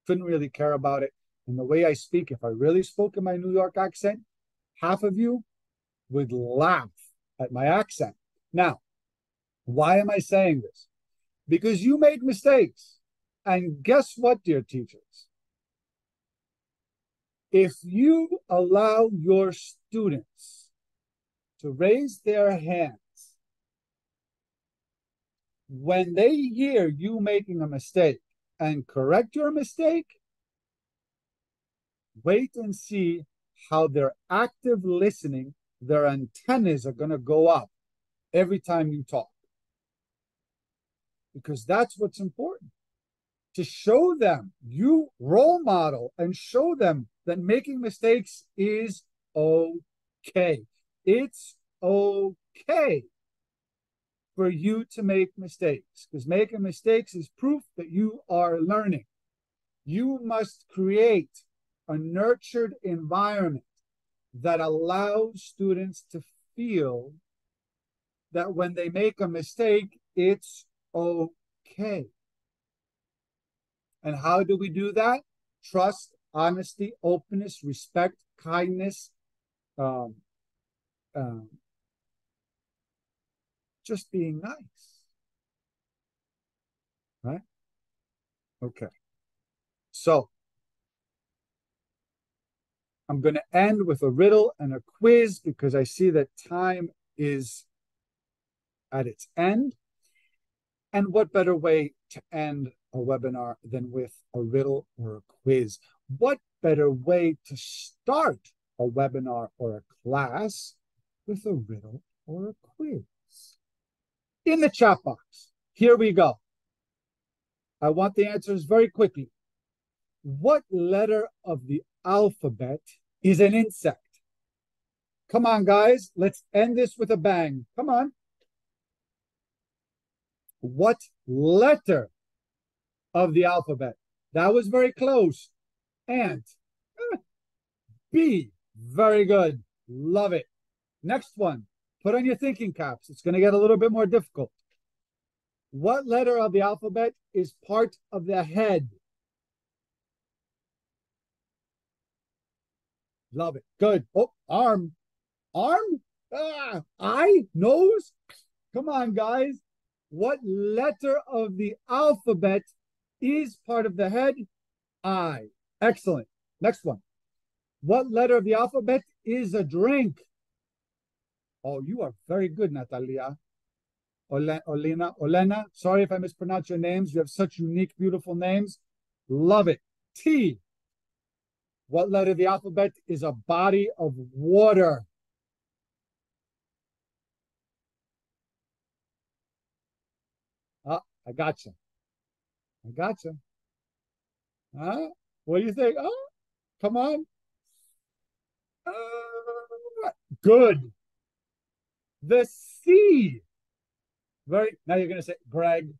Couldn't really care about it. And the way I speak, if I really spoke in my New York accent, half of you would laugh at my accent. Now, why am I saying this? Because you make mistakes. And guess what, dear teachers? If you allow your students to raise their hands when they hear you making a mistake and correct your mistake, wait and see how their active listening, their antennas are going to go up every time you talk. Because that's what's important. To show them, you role model and show them that making mistakes is okay. It's okay for you to make mistakes, because making mistakes is proof that you are learning. You must create a nurtured environment that allows students to feel that when they make a mistake, it's okay. And how do we do that? Trust, honesty, openness, respect, kindness, just being nice. Right? Okay. So I'm going to end with a riddle and a quiz because I see that time is at its end. And what better way to end a webinar than with a riddle or a quiz? What better way to start a webinar or a class with a riddle or a quiz? In the chat box, here we go. I want the answers very quickly. What letter of the alphabet is an insect? Come on, guys. Let's end this with a bang. Come on. What letter of the alphabet? That was very close. Ant. B. Very good. Love it. Next one. Put on your thinking caps. It's going to get a little bit more difficult. What letter of the alphabet is part of the head? Love it. Good. Oh, arm. Arm? Eye? Nose? Come on, guys. What letter of the alphabet is part of the head? I. Excellent. Next one. What letter of the alphabet is a drink? Oh, you are very good, Natalia. Olena. Sorry if I mispronounce your names. You have such unique, beautiful names. Love it. T. What letter of the alphabet is a body of water? I gotcha. I gotcha. Huh? What do you think? Oh, come on. Good. The C. Very, now you're going to say, Greg,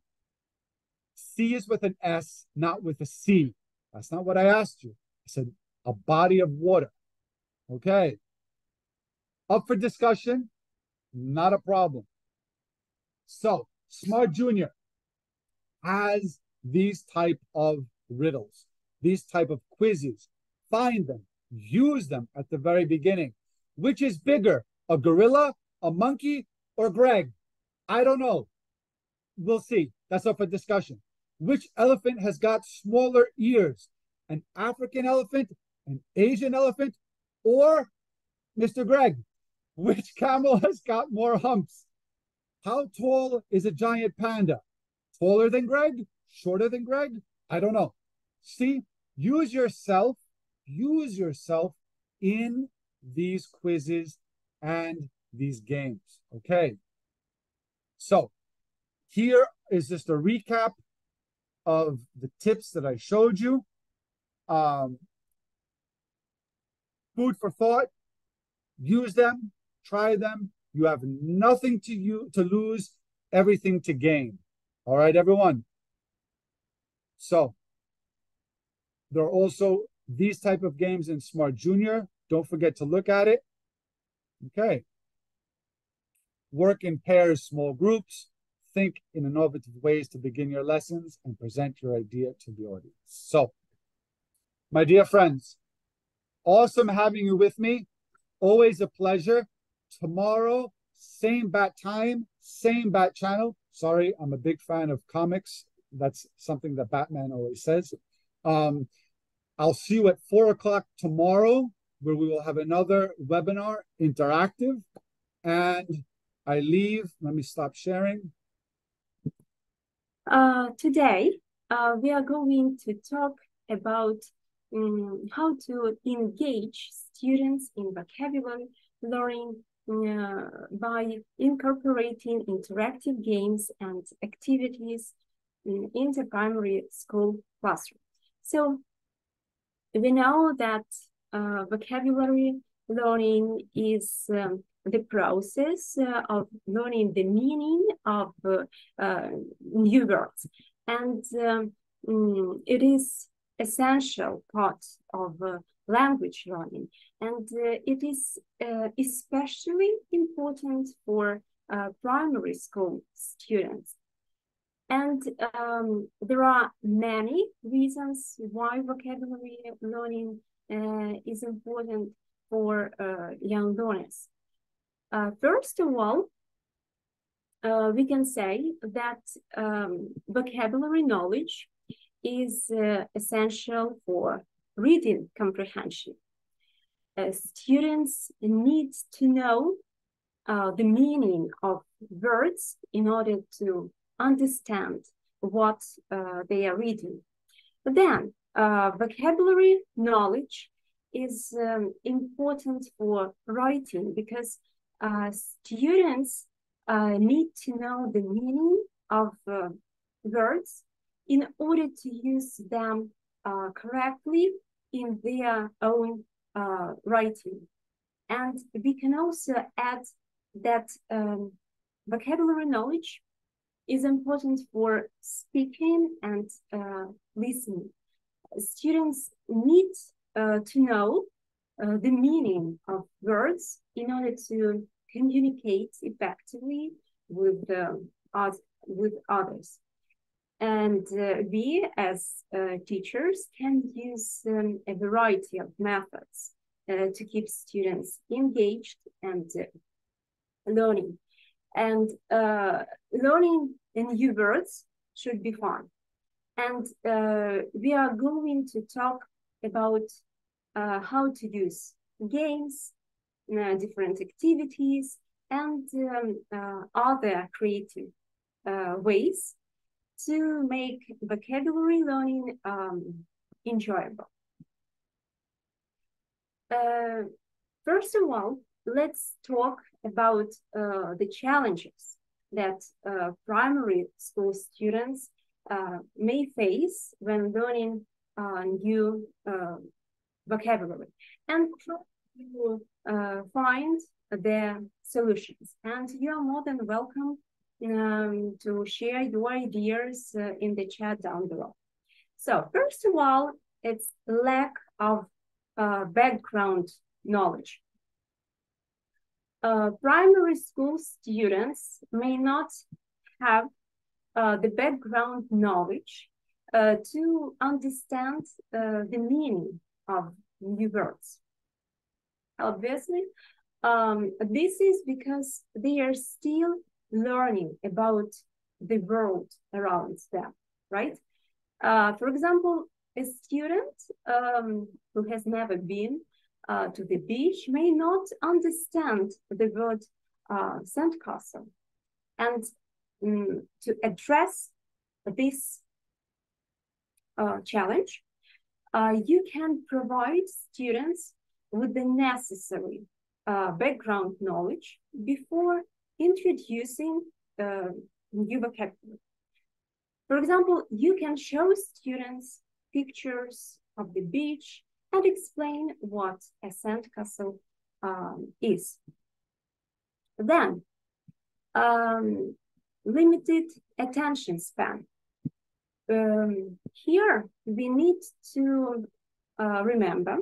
C is with an S, not with a C. That's not what I asked you. I said a body of water. Okay. Up for discussion? Not a problem. So, Smart Junior has these type of riddles, these type of quizzes. Find them, use them at the very beginning. Which is bigger, a gorilla, a monkey, or Greg? I don't know. We'll see. That's up for discussion. Which elephant has got smaller ears? An African elephant, an Asian elephant, or Mr. Greg? Which camel has got more humps? How tall is a giant panda? Taller than Greg? Shorter than Greg? I don't know. See, use yourself in these quizzes and these games. Okay. So here is just a recap of the tips that I showed you. Food for thought. Use them. Try them. You have nothing to lose, everything to gain. All right, everyone. So there are also these type of games in Smart Junior. Don't forget to look at it. Okay. Work in pairs, small groups. Think in innovative ways to begin your lessons and present your idea to the audience. So, my dear friends, awesome having you with me. Always a pleasure. Tomorrow, same bat time, same bat channel. Sorry, I'm a big fan of comics. That's something that Batman always says. I'll see you at 4 o'clock tomorrow, where we will have another webinar, interactive. And I leave. Let me stop sharing. Today, we are going to talk about how to engage students in vocabulary learning by incorporating interactive games and activities in the primary school classroom. So we know that vocabulary learning is the process of learning the meaning of new words. And it is essential part of language learning. And it is especially important for primary school students. And there are many reasons why vocabulary learning is important for young learners. First of all, we can say that vocabulary knowledge is essential for reading comprehension. Students need to know the meaning of words in order to understand what they are reading. But then, vocabulary knowledge is important for writing because students need to know the meaning of words in order to use them correctly in their own writing. And we can also add that vocabulary knowledge is important for speaking and listening. Students need to know the meaning of words in order to communicate effectively with others. And we, as teachers, can use a variety of methods to keep students engaged and learning. And learning new words should be fun. And we are going to talk about how to use games, different activities, and other creative ways to make vocabulary learning enjoyable. First of all, let's talk about the challenges that primary school students may face when learning new vocabulary, and try to find the solutions. And you are more than welcome to share your ideas in the chat down below. So first of all, it's lack of background knowledge. Primary school students may not have the background knowledge to understand the meaning of new words. Obviously, this is because they are still learning about the world around them, right? For example, a student who has never been to the beach may not understand the word sandcastle. And to address this challenge, you can provide students with the necessary background knowledge before introducing new vocabulary. For example, you can show students pictures of the beach and explain what a sandcastle is. Then, limited attention span. Here, we need to remember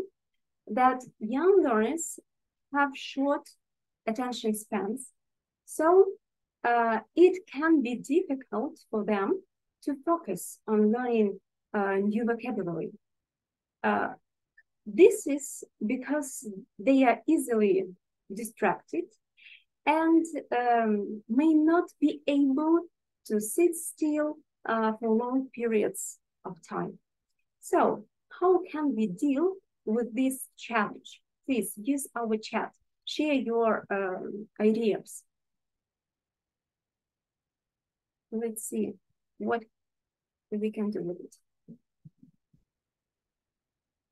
that young learners have short attention spans, so it can be difficult for them to focus on learning new vocabulary. This is because they are easily distracted and may not be able to sit still for long periods of time. So how can we deal with this challenge? Please use our chat, share your ideas. Let's see what we can do with it.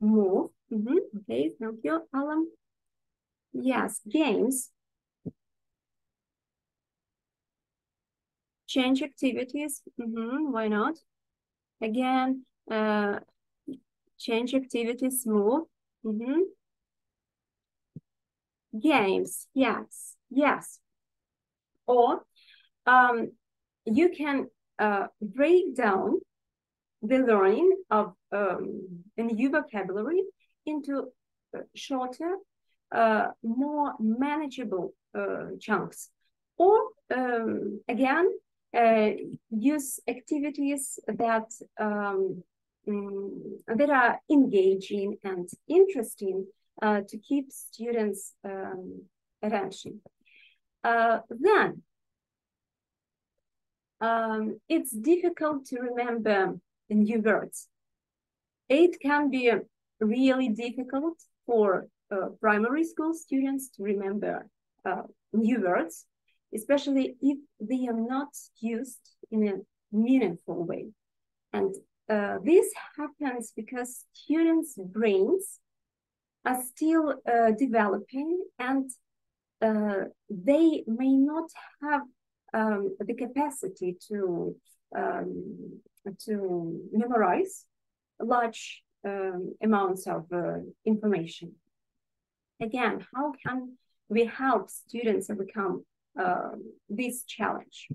Move. Okay, thank you, Alan. Yes, games. Change activities. Why not? Again, change activities, move. Games, yes. Or you can break down the learning of a new vocabulary into shorter, more manageable chunks. Or again, use activities that that are engaging and interesting to keep students' attention. Then it's difficult to remember new words. It can be really difficult for primary school students to remember new words, especially if they are not used in a meaningful way. And this happens because students' brains are still developing, and they may not have the capacity to memorize large amounts of information. Again, how can we help students overcome this challenge?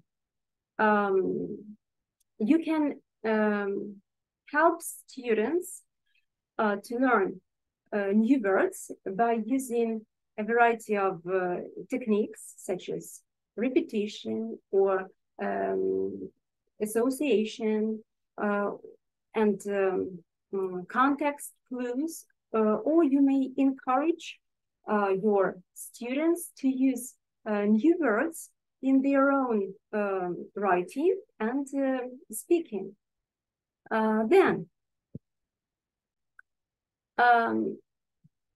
You can help students to learn new words by using a variety of techniques such as repetition or association and context clues, or you may encourage your students to use new words in their own writing and speaking. Then,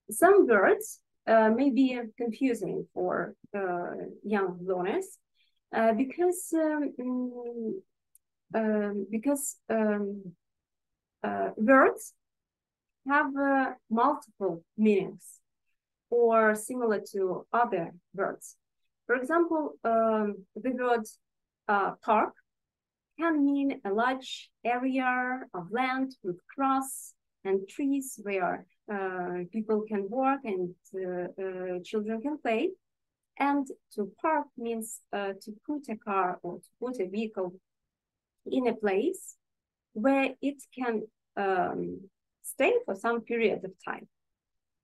some words may be confusing for young learners because words have multiple meanings or similar to other words. For example, the word park can mean a large area of land with grass and trees where people can work and children can play. And to park means to put a car or to put a vehicle in a place where it can stay for some period of time.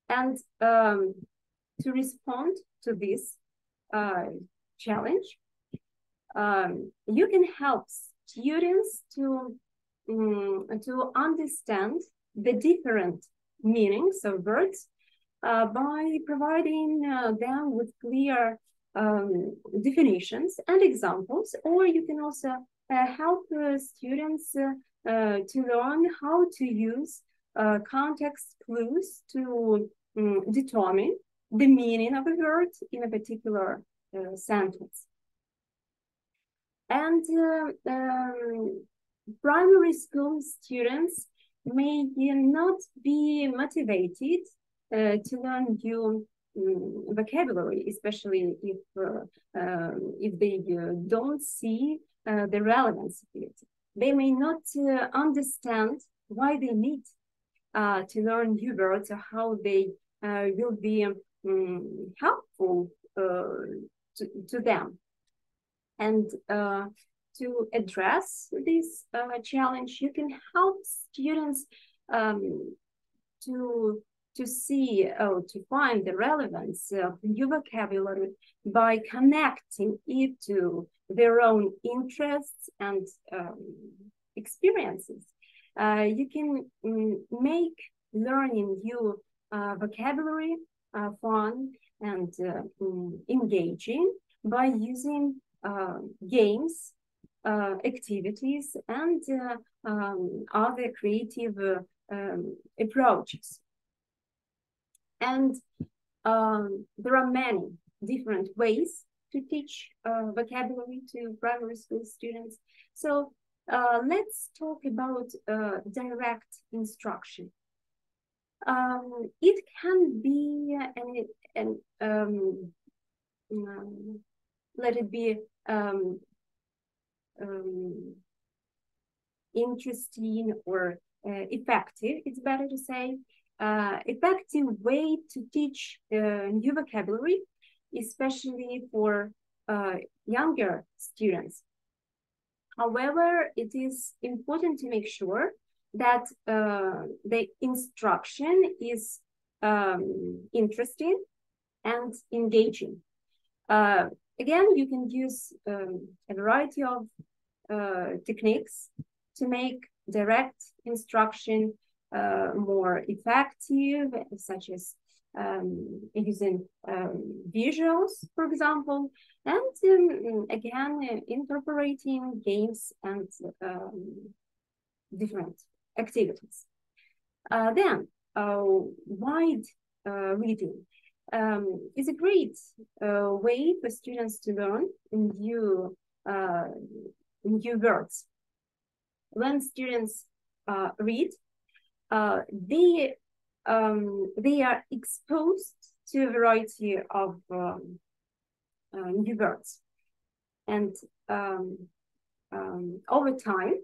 And to respond to this challenge, you can help students to understand the different meanings of words by providing them with clear definitions and examples, or you can also help students to learn how to use context clues to determine the meaning of a word in a particular sentence. And primary school students may not be motivated to learn new vocabulary, especially if they don't see the relevance of it. They may not understand why they need to learn new words or how they will be helpful to them. And to address this challenge, you can help students to see or to find the relevance of new vocabulary by connecting it to their own interests and experiences. You can make learning new vocabulary fun and engaging by using games, activities, and other creative approaches. And there are many different ways to teach vocabulary to primary school students. So let's talk about direct instruction. It can be let it be interesting or effective, it's better to say, effective way to teach new vocabulary, especially for younger students. However, it is important to make sure that the instruction is interesting and engaging. Again, you can use a variety of techniques to make direct instruction more effective, such as using visuals, for example, and again, incorporating games and different activities. Then, wide reading is a great way for students to learn new words. When students read, they are exposed to a variety of new words, and over time,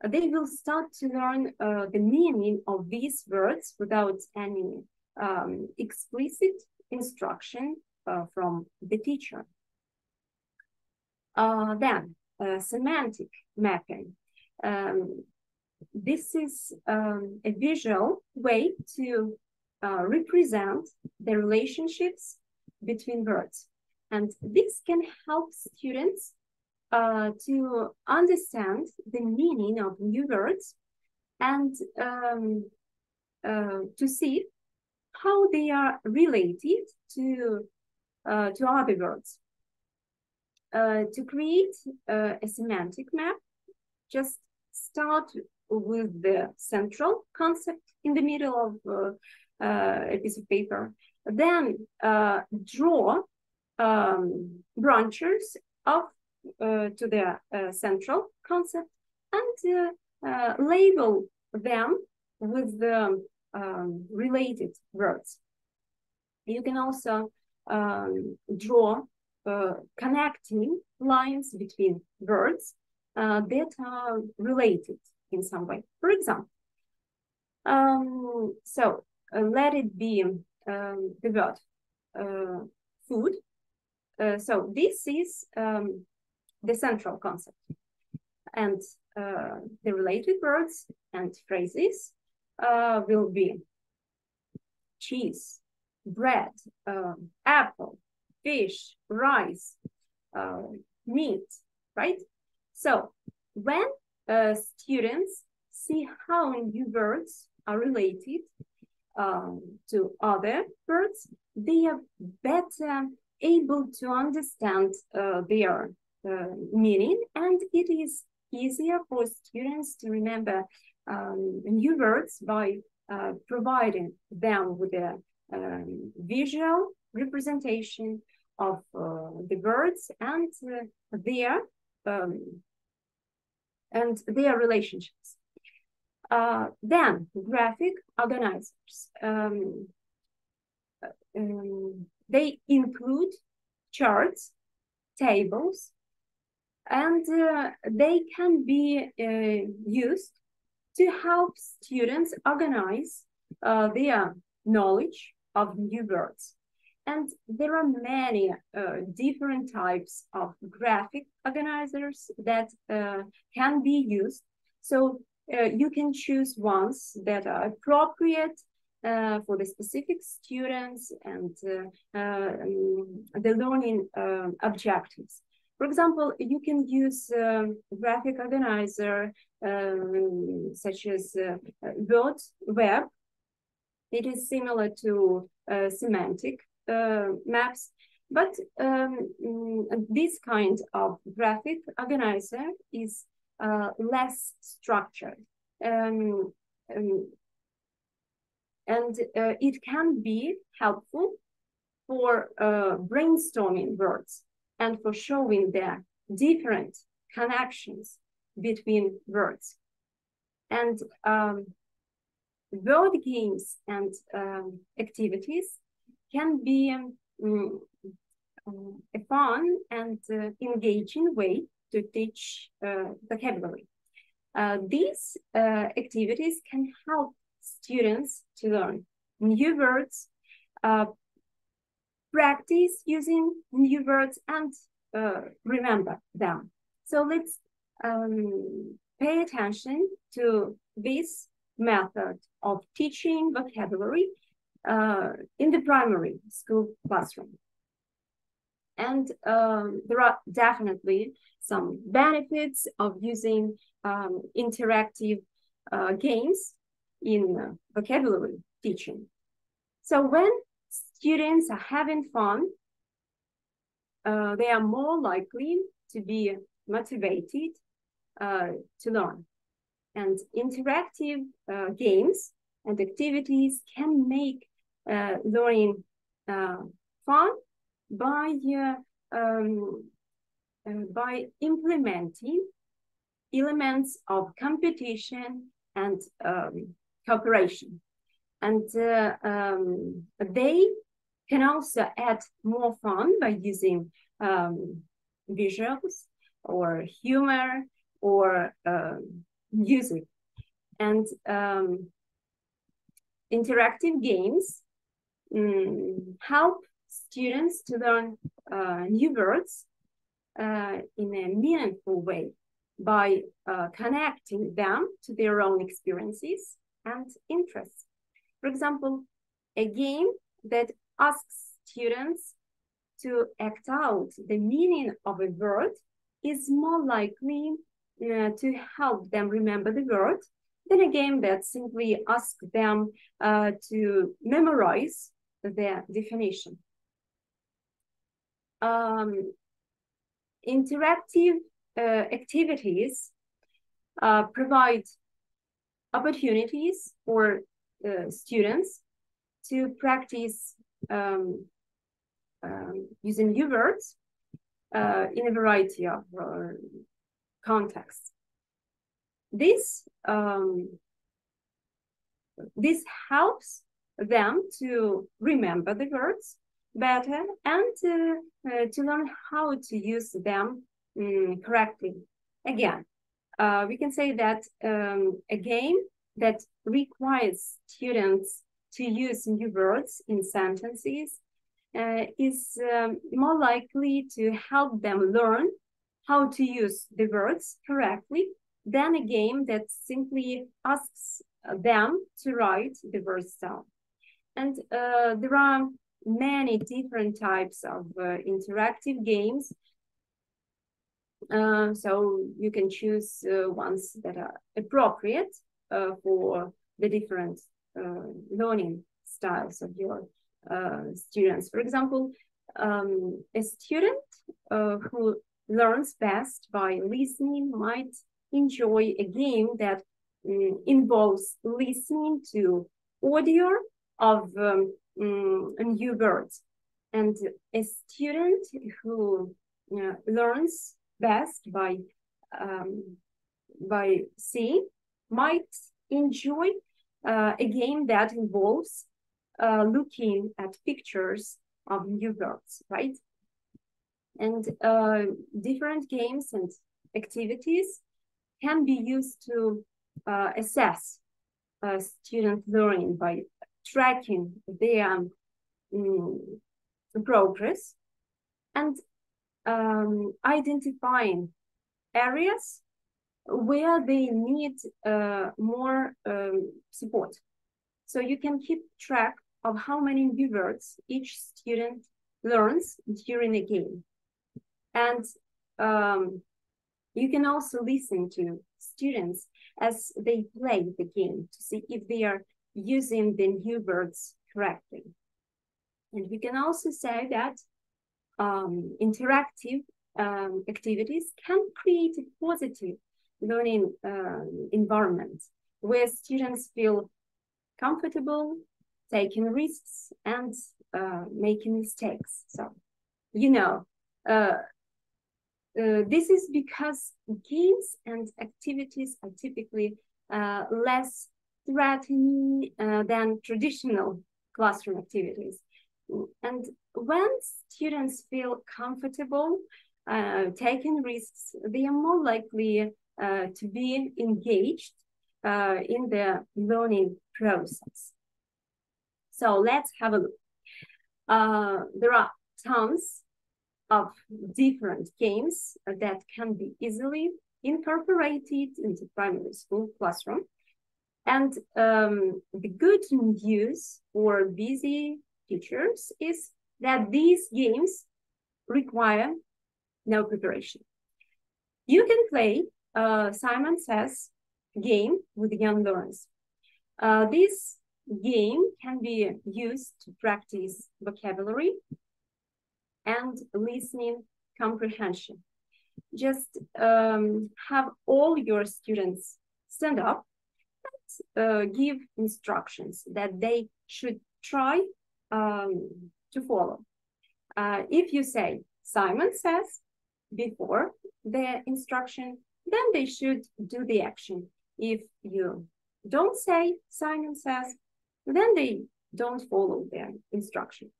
they will start to learn the meaning of these words without any explicit instruction from the teacher. Then, semantic mapping. This is a visual way to represent the relationships between words. And this can help students to understand the meaning of new words and to see how they are related to other words. To create a semantic map, just start with the central concept in the middle of a piece of paper. Then draw branches up to the central concept and label them with the related words. You can also draw connecting lines between words that are related in some way. For example, let it be the word food so this is the central concept. And the related words and phrases will be cheese, bread, apple, fish, rice, meat, right? So when students see how new words are related to other words, they are better able to understand their meaning, and it is easier for students to remember new words by providing them with a visual representation of the words and their relationships. Then graphic organizers. They include charts, tables, and they can be used to help students organize their knowledge of new words. And there are many different types of graphic organizers that can be used. So you can choose ones that are appropriate for the specific students and the learning objectives. For example, you can use graphic organizer such as word web. It is similar to semantic maps, but this kind of graphic organizer is less structured. And it can be helpful for brainstorming words and for showing the different connections between words. And word games and activities can be a fun and engaging way to teach vocabulary. These activities can help students to learn new words, practice using new words, and remember them. So let's pay attention to this method of teaching vocabulary in the primary school classroom. And there are definitely some benefits of using interactive games in vocabulary teaching. So when students are having fun, they are more likely to be motivated to learn. And interactive games and activities can make learning fun by implementing elements of competition and cooperation. And they can also add more fun by using visuals or humor or music. And interactive games help students to learn new words in a meaningful way by connecting them to their own experiences and interests. For example, a game that asks students to act out the meaning of a word is more likely to help them remember the word than a game that simply asks them to memorize the definition. Interactive activities provide opportunities for students to practice using new words in a variety of contexts. This helps them to remember the words better and to learn how to use them correctly. Again, we can say that a game that requires students to use new words in sentences is more likely to help them learn how to use the words correctly than a game that simply asks them to write the words down. And there are many different types of interactive games. So you can choose ones that are appropriate for the different learning styles of your students. For example, a student who learns best by listening might enjoy a game that involves listening to audio of new words. And a student who learns best by seeing might enjoy a game that involves looking at pictures of new words, right? And different games and activities can be used to assess student learning by tracking their progress and identifying areas where they need more support. So you can keep track of how many new words each student learns during a game. And you can also listen to students as they play the game to see if they are using the new words correctly. And we can also say that interactive activities can create a positive learning environment where students feel comfortable taking risks and making mistakes. So, you know, this is because games and activities are typically less threatening than traditional classroom activities. And when students feel comfortable taking risks, they are more likely to be engaged in the learning process. So let's have a look. There are tons of different games that can be easily incorporated into primary school classroom. And the good news for busy teachers is that these games require no preparation. You can play Simon Says game with young learners. This game can be used to practice vocabulary and listening comprehension. Just have all your students stand up and give instructions that they should try to follow. If you say Simon says before the instruction, then they should do the action. If you don't say Simon says, then they don't follow the instruction.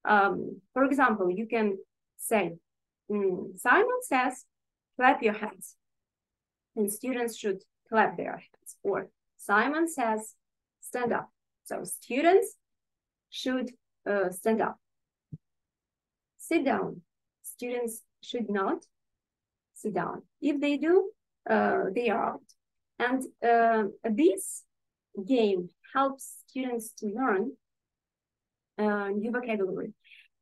For example, you can say, Simon says, clap your hands. And students should clap their hands. Or Simon says, stand up. So students should stand up. Sit down. Students should not sit down. If they do, they are out. And this game helps students to learn new vocabulary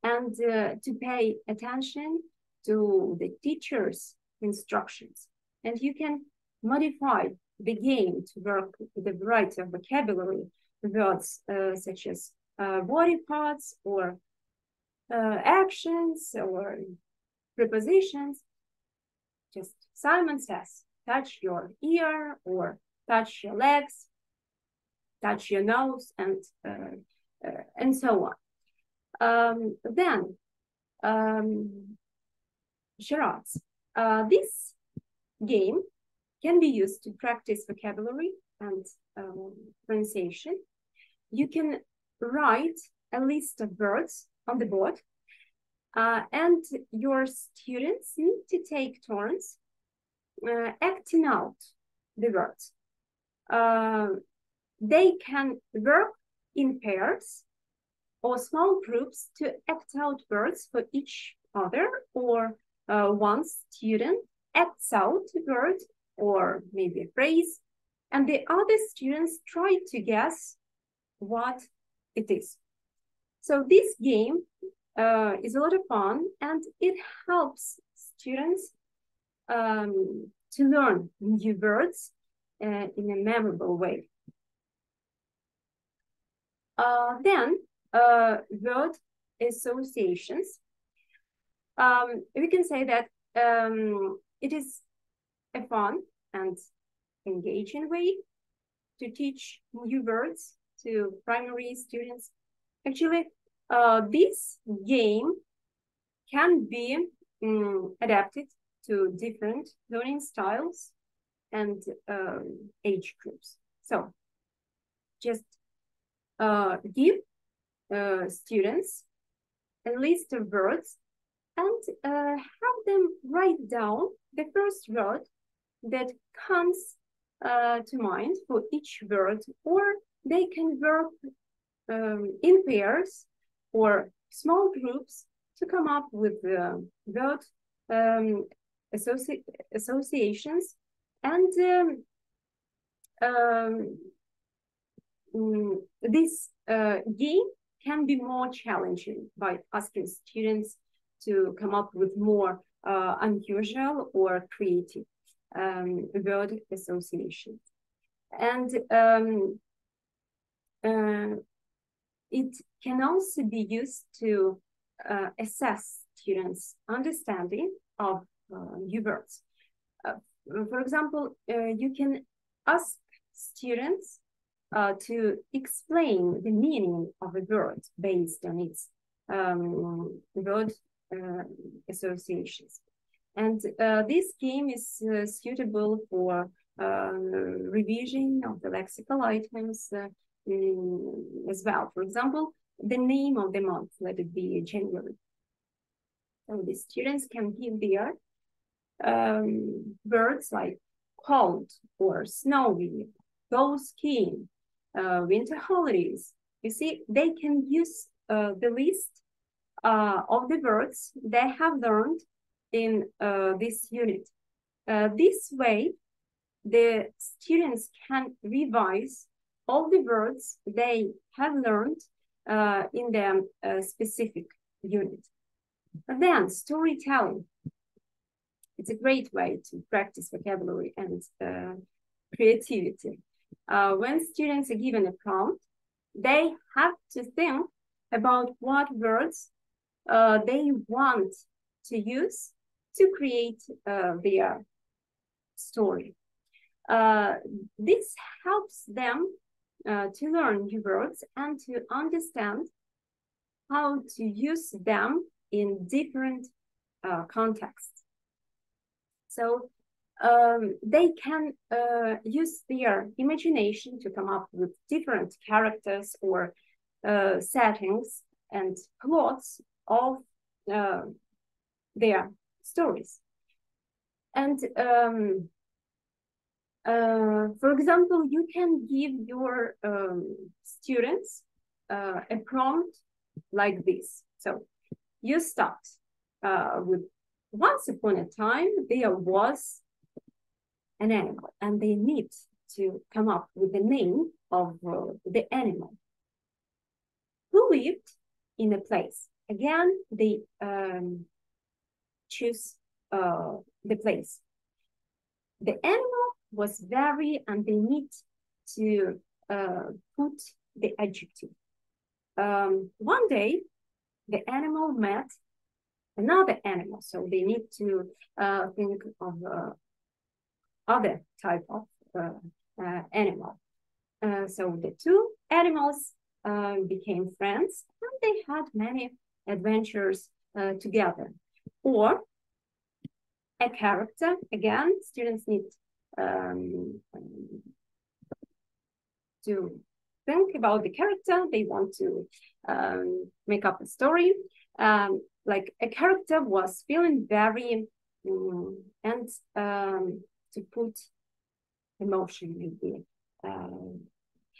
and to pay attention to the teacher's instructions. And you can modify the game to work with a variety of vocabulary words such as body parts or actions or prepositions. Just Simon says, touch your ear or touch your legs, touch your nose, and so on. Then charades. This game can be used to practice vocabulary and pronunciation. You can write a list of words on the board, and your students need to take turns acting out the words. They can work in pairs or small groups to act out words for each other, or one student acts out a word or maybe a phrase, and the other students try to guess what it is. So this game is a lot of fun, and it helps students to learn new words in a memorable way. Then word associations. We can say that it is a fun and engaging way to teach new words to primary students. Actually, this game can be adapted to different learning styles and age groups. So just give students a list of words and have them write down the first word that comes to mind for each word, or they can work in pairs or small groups to come up with word associations, and this game can be more challenging by asking students to come up with more unusual or creative word associations. And it can also be used to assess students' understanding of new words. For example, you can ask students to explain the meaning of a word based on its word associations. And this game is suitable for revision of the lexical items as well. For example, the name of the month, let it be January. So the students can give their words like cold or snowy, go skiing, winter holidays. You see, they can use the list of the words they have learned in this unit. This way, the students can revise all the words they have learned in the specific unit. And then storytelling. It's a great way to practice vocabulary and creativity. When students are given a prompt, they have to think about what words they want to use to create their story. This helps them to learn new words and to understand how to use them in different contexts. So they can use their imagination to come up with different characters or settings and plots of their stories. And for example, you can give your students a prompt like this. So you start with, once upon a time, there was an animal, and they need to come up with the name of the animal who lived in a place. Again, they choose the place. The animal was very, and they need to put the adjective. One day, the animal met another animal, so they need to think of other type of animal. So the two animals became friends, and they had many adventures together. Or a character, again, students need to think about the character. They want to make up a story. Like a character was feeling very and to put emotion, maybe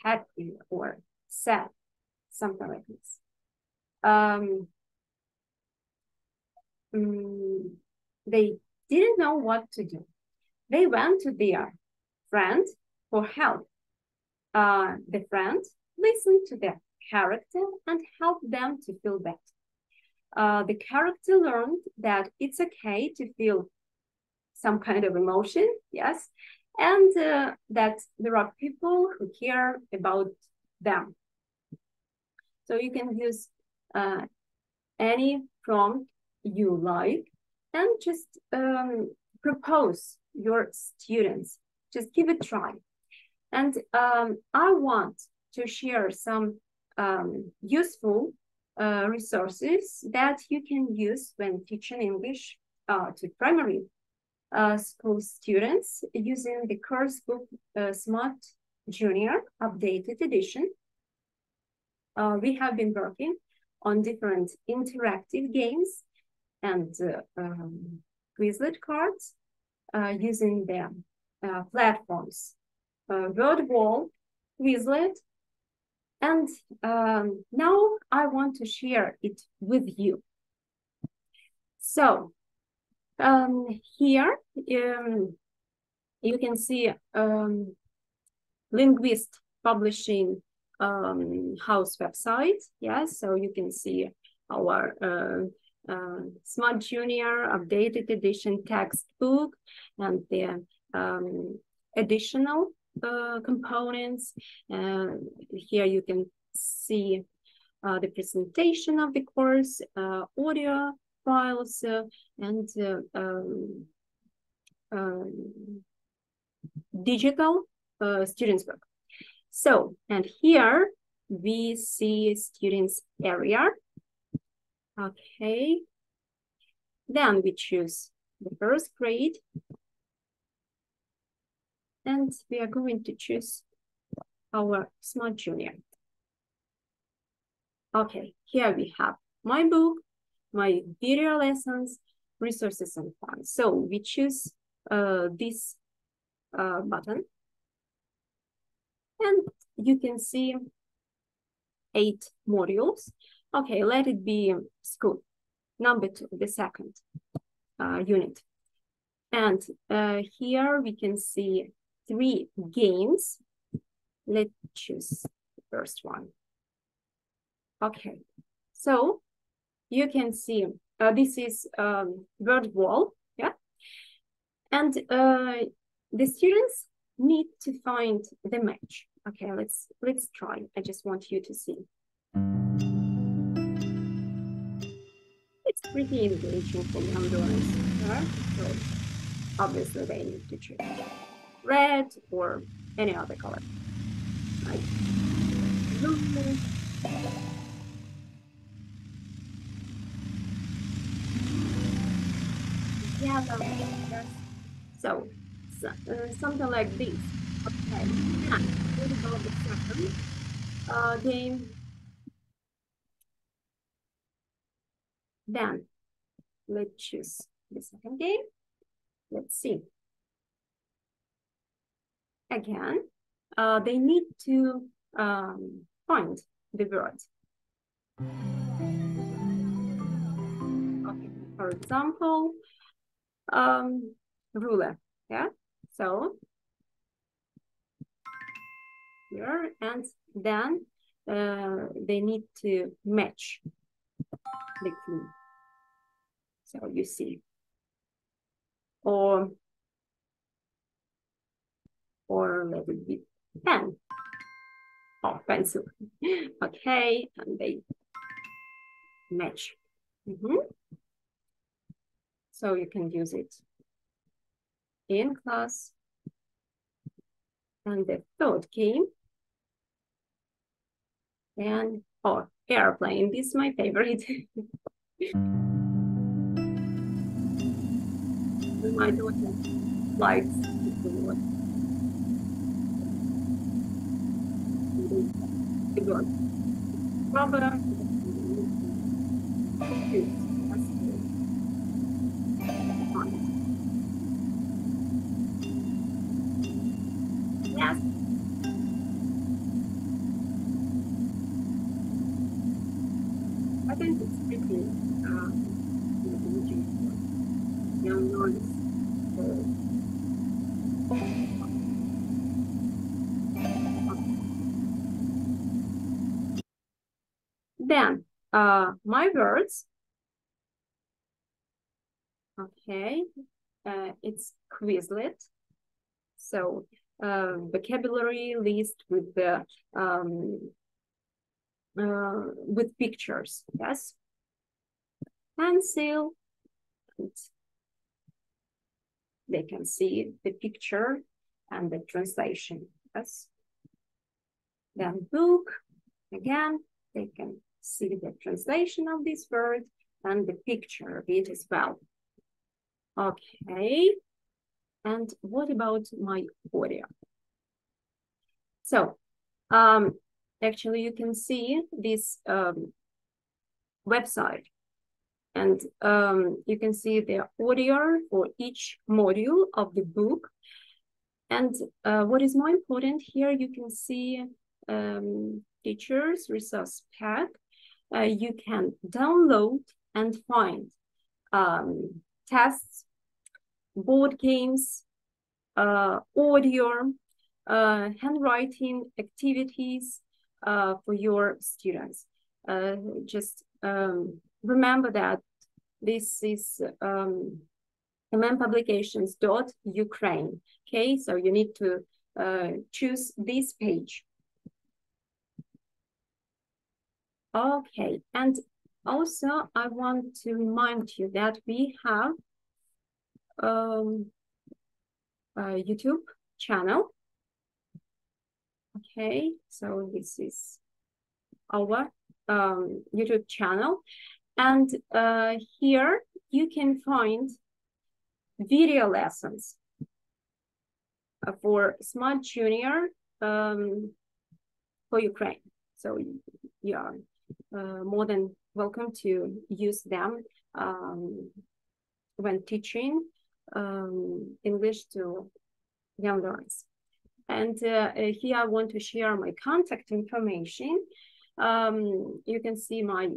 happy or sad, something like this. they didn't know what to do. They went to their friend for help. The friend listened to their character and helped them to feel better. The character learned that it's okay to feel some kind of emotion, yes, and that there are people who care about them. So you can use any prompt you like and just propose your students. Just give it a try. And I want to share some useful resources that you can use when teaching English to primary school students using the course book Smart Junior Updated Edition. We have been working on different interactive games and Quizlet cards using the platforms Word Wall, Quizlet, and now I want to share it with you. So here you can see Linguist Publishing House website. Yes, so you can see our Smart Junior Updated Edition textbook and the additional components. Here you can see the presentation of the course, audio files, and digital students work. So, and here we see students area. Okay. Then we choose the first grade. And we are going to choose our Smart Junior. Okay, here we have my book, my video lessons, resources, and fun. So we choose this button. And you can see 8 modules. Okay, let it be school. Number 2, the second unit. And here we can see 3 games. Let's choose the first one. Okay, so you can see this is word wall, yeah? And the students need to find the match. Okay, let's try. I just want you to see. It's pretty engaging for young girls, yeah? So obviously they need to choose red or any other color. Like blue, yellow, yes. So something like this. Okay, and what about the second game? Then let's choose the second game. Let's see. Again, they need to find the word. Okay, for example, ruler, yeah? So here, and then they need to match the clue. So you see, or let it be pen or pencil. Okay, and they match. So you can use it in class. And the third game, and airplane. This is my favorite. My daughter likes the word. Rubber. Yes. Then, my words. Okay, it's Quizlet. So, vocabulary list with the with pictures. Yes, pencil. And they can see the picture and the translation. Yes. Then book. Again, they can see the translation of this word and the picture of it as well. Okay, and what about my audio? So, actually you can see this website, and you can see the audio for each module of the book. And what is more important here, you can see teachers resource pack. You can download and find tests, board games, audio, handwriting activities for your students. Just remember that this is mmpublications.Ukraine. Okay, so you need to choose this page. Okay, and also I want to remind you that we have a YouTube channel. Okay, so this is our YouTube channel, and here you can find video lessons for Smart Junior for Ukraine. So you are more than welcome to use them when teaching English to young learners. And here I want to share my contact information. You can see my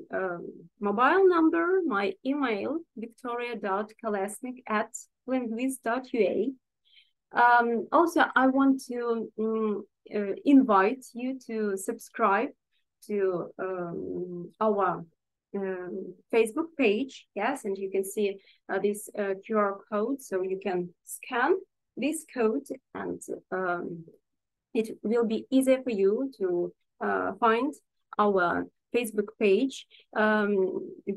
mobile number, my email, victoria.kolesnik@linguist.ua. Also, I want to invite you to subscribe to our Facebook page. Yes, and you can see this QR code, so you can scan this code, and it will be easier for you to find our Facebook page.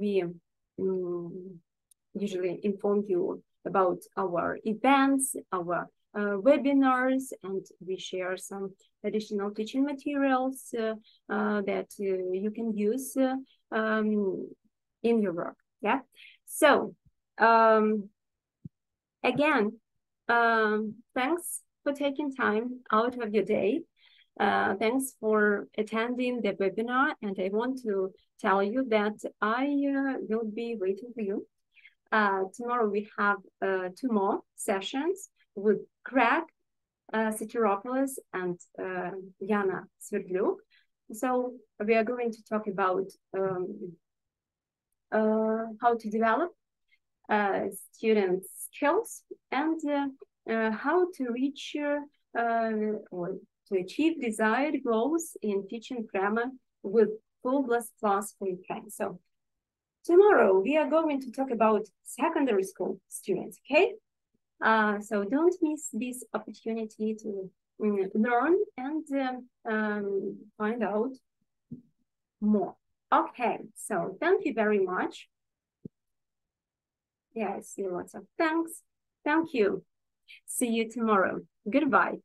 We usually inform you about our events, our webinars, and we share some additional teaching materials that you can use in your work. Yeah. So again, thanks for taking time out of your day. Thanks for attending the webinar, and I want to tell you that I will be waiting for you. Tomorrow we have 2 more sessions with Greg Siteropoulos and Yana Sverdlyuk. So we are going to talk about how to develop students' skills and how to reach or to achieve desired goals in teaching grammar with full ++ for Ukraine. So tomorrow we are going to talk about secondary school students, okay? So don't miss this opportunity to learn and find out more. Okay, so thank you very much. Yeah, I see lots of thanks. Thank you. See you tomorrow. Goodbye.